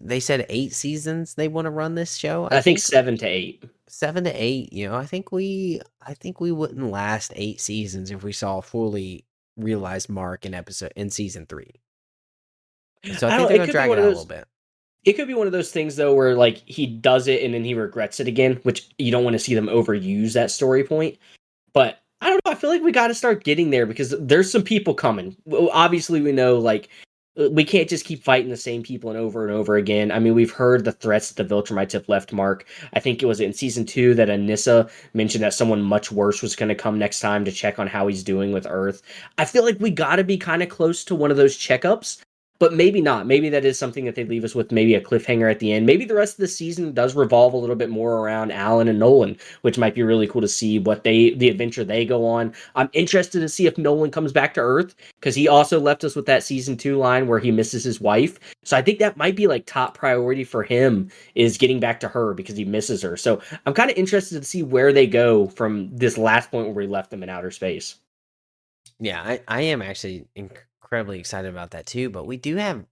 they said 8 seasons they want to run this show. I I think think 7 to 8. 7 to 8. I think we wouldn't last 8 seasons if we saw a fully realized Mark in season 3. So I I think don't. they're It gonna could be drag one it of out a little those. bit. It could be one of those things though, where like he does it and then he regrets it again, which you don't want to see them overuse that story point. But I don't know. I feel like we got to start getting there because there's some people coming. Obviously, we know like we can't just keep fighting the same people and over again. I mean, we've heard the threats that the Viltrumites have left. Mark, I think it was in season 2 that Anissa mentioned that someone much worse was going to come next time to check on how he's doing with Earth. I feel like we got to be kind of close to one of those checkups. but maybe not. Maybe that is something that they leave us with, maybe a cliffhanger at the end. Maybe the rest of the season does revolve a little bit more around Alan and Nolan, which might be really cool to see the adventure they go on. I'm interested to see if Nolan comes back to Earth, because he also left us with that season 2 line where he misses his wife. So I think that might be like top priority for him, is getting back to her because he misses her. So I'm kind of interested to see where they go from this last point where we left them in outer space. Yeah, I am actually incredibly excited about that too. But we do have,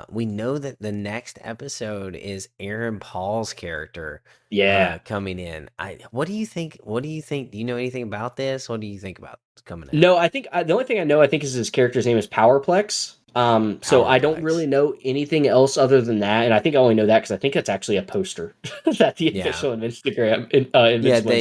we know that the next episode is Aaron Paul's character Yeah. coming in. What do you think? What do you think? Do you know anything about this? What do you think about coming out? No, I think the only thing I know, I think, is his character's name is Powerplex. So I don't really Powerplex. know anything else other than that, and I think I only know that because I think it's actually a poster that the Yeah, official yeah. Invincible They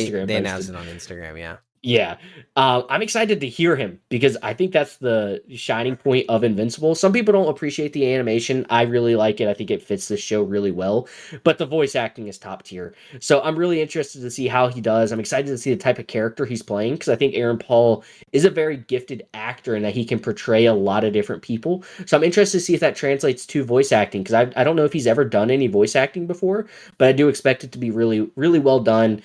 Instagram they announced posted. it on Instagram. Yeah. Yeah. I'm excited to hear him because I think that's the shining point of Invincible. Some people don't appreciate the animation. I really like it. I think it fits the show really well, but the voice acting is top tier. So I'm really interested to see how he does. I'm excited to see the type of character he's playing because I think Aaron Paul is a very gifted actor and that he can portray a lot of different people. So I'm interested to see if that translates to voice acting because I don't know if he's ever done any voice acting before, but I do expect it to be really, really well done.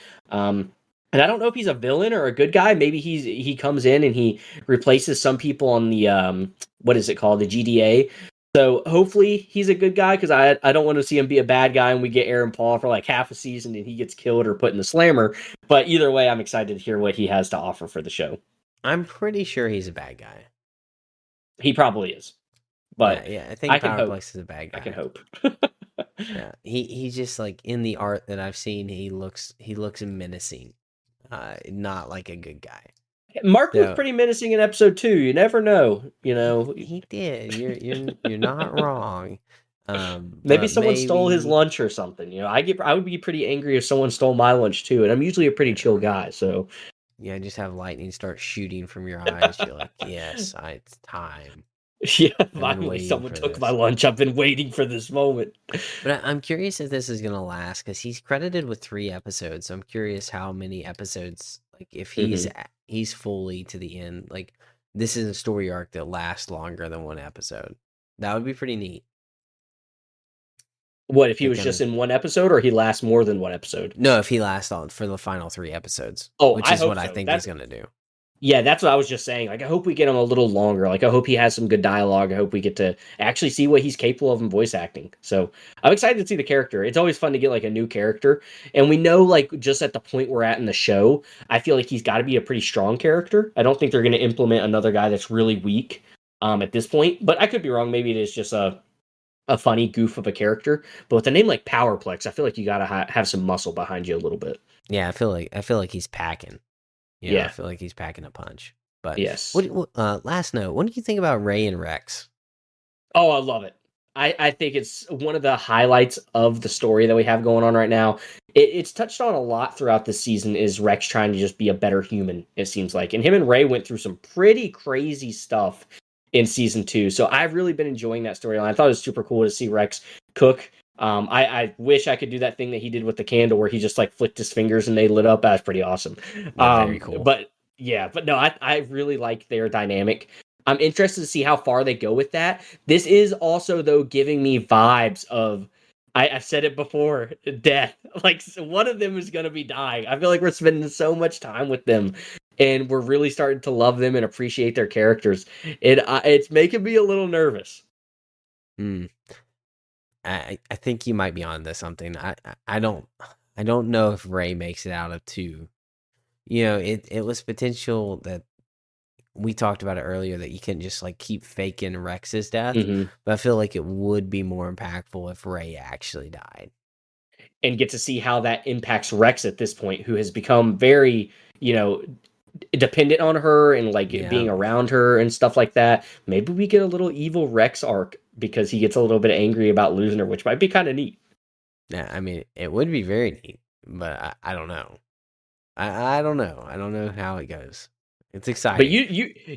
And I don't know if he's a villain or a good guy. Maybe he comes in and he replaces some people on the what is it called, the GDA. So hopefully he's a good guy because I don't want to see him be a bad guy and we get Aaron Paul for like half a season and he gets killed or put in the slammer. But either way, I'm excited to hear what he has to offer for the show. I'm pretty sure he's a bad guy. He probably is, Yeah, but yeah. I I think can hope. Powerplex is a bad I can guy. hope. Yeah, he's just like in the art that I've seen, he looks menacing, not like a good guy. Mark looked So pretty menacing in episode 2. You never know, you know. he did. You're not wrong. Maybe But someone stole his maybe lunch or something. You know, I would be pretty angry if someone stole my lunch too, and I'm usually a pretty chill guy. So yeah, just have lightning start shooting from your eyes. You're like, yes, it's time. yeah, I've been finally waiting someone for took my this. lunch. I've been waiting for this moment. But I'm curious if this is gonna last because he's credited with 3 episodes. So I'm curious how many episodes, like if Hmm. he's fully to the end. Like this is a story arc that lasts longer than 1 episode. That would be pretty neat. What if he To was kind just of in one episode, or he lasts more than one episode? no, if he lasts on for the final 3 episodes, Oh, which I is hope what I so. think he's gonna do. Yeah, that's what I was just saying. Like, I hope we get him a little longer. Like, I hope he has some good dialogue. I hope we get to actually see what he's capable of in voice acting. So I'm excited to see the character. It's always fun to get like a new character, and we know like just at the point we're at in the show, I feel like he's got to be a pretty strong character. I don't think they're going to implement another guy that's really weak at this point. But I could be wrong. Maybe it is just a funny goof of a character. But with a name like Powerplex, I feel like you got to have some muscle behind you a little bit. Yeah, I feel like he's packing. I Yeah. feel like he's packing a punch. But Yes. last note, what do you think about Ray and Rex? Oh, I love it. I think it's one of the highlights of the story that we have going on right now. It's touched on a lot throughout the season is Rex trying to just be a better human, it seems like. And him and Ray went through some pretty crazy stuff in season 2. So I've really been enjoying that storyline. I thought it was super cool to see Rex cook. I wish I could do that thing that he did with the candle where he just like flicked his fingers and they lit up. That was pretty awesome. Yeah, very cool. But yeah, but no, I really like their dynamic. I'm interested to see how far they go with that. This is also, though, giving me vibes of, I've said it before, death. Like, so one of them is going to be dying. I feel like we're spending so much time with them, and we're really starting to love them and appreciate their characters. It's making me a little nervous. Hmm. I think you might be onto something. I don't know if Ray makes it out of 2. It was potential that we talked about it earlier that you can just like keep faking Rex's death, Hmm. but I feel like it would be more impactful if Ray actually died. And get to see how that impacts Rex at this point, who has become very, you know, dependent on her and like Yeah. being around her and stuff like that. Maybe we get a little evil Rex arc because he gets a little bit angry about losing her, which might be kind of neat. Yeah, I mean, it would be very neat, but I don't know. I don't know. I don't know how it goes. It's But exciting.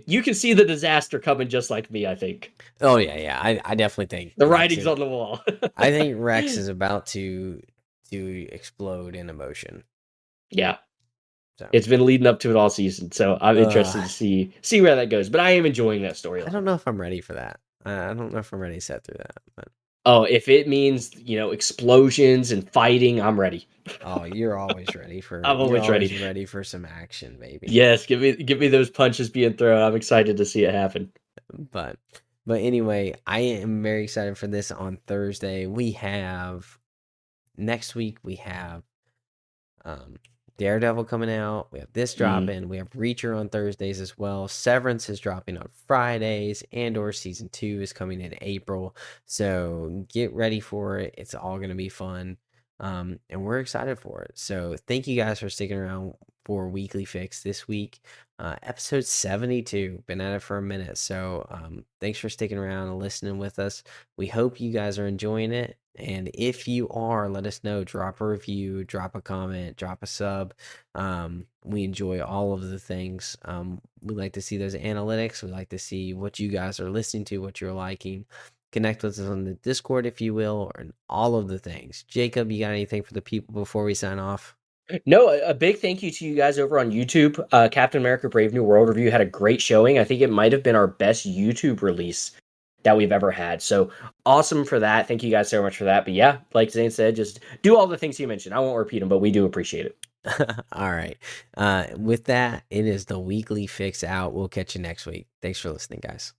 you can see the disaster coming just like me, I think. Oh yeah, yeah. I definitely think The Rex writing's is. on the wall. I think Rex is about to explode in emotion. Yeah. So It's been leading up to it all season, so I'm interested uh, to see where that goes. But I am enjoying that I storyline. don't know if I'm ready for that. I don't know if I'm ready to sit through that, but Oh, if it means, explosions and fighting, I'm ready. oh, I'm you're always always ready. ready for some action, baby. Yes, give me those punches being thrown. I'm excited to see it happen. But but anyway, I am very excited for this on Thursday. We have next week we have um Daredevil coming out. We have this Mm. dropping. We have Reacher on Thursdays as well. Severance is dropping on Fridays. Andor season 2 is coming in April. So get ready for it. It's all gonna be fun. And we're excited for it. So thank you guys for sticking around for Weekly Fix this week. Episode 72. Been at it for a minute. So thanks for sticking around and listening with us. We hope you guys are enjoying it. And if you are, let us know. Drop a review, drop a comment, drop a sub. We enjoy all of the things. We like to see those analytics. We like to see what you guys are listening to, what you're liking. Connect with us on the Discord, if you will, or all of the things. Jacob, you got anything for the people before we sign off? No, a big thank you to you guys over on YouTube. Captain America Brave New World review had a great showing. I think it might have been our best YouTube release that we've ever had. So awesome for that. Thank you guys so much for that. But yeah, like Zane said, just do all the things you mentioned. I won't repeat them, but we do appreciate it. All right. With that, it is the Weekly Fix out. We'll catch you next week. Thanks for listening, guys.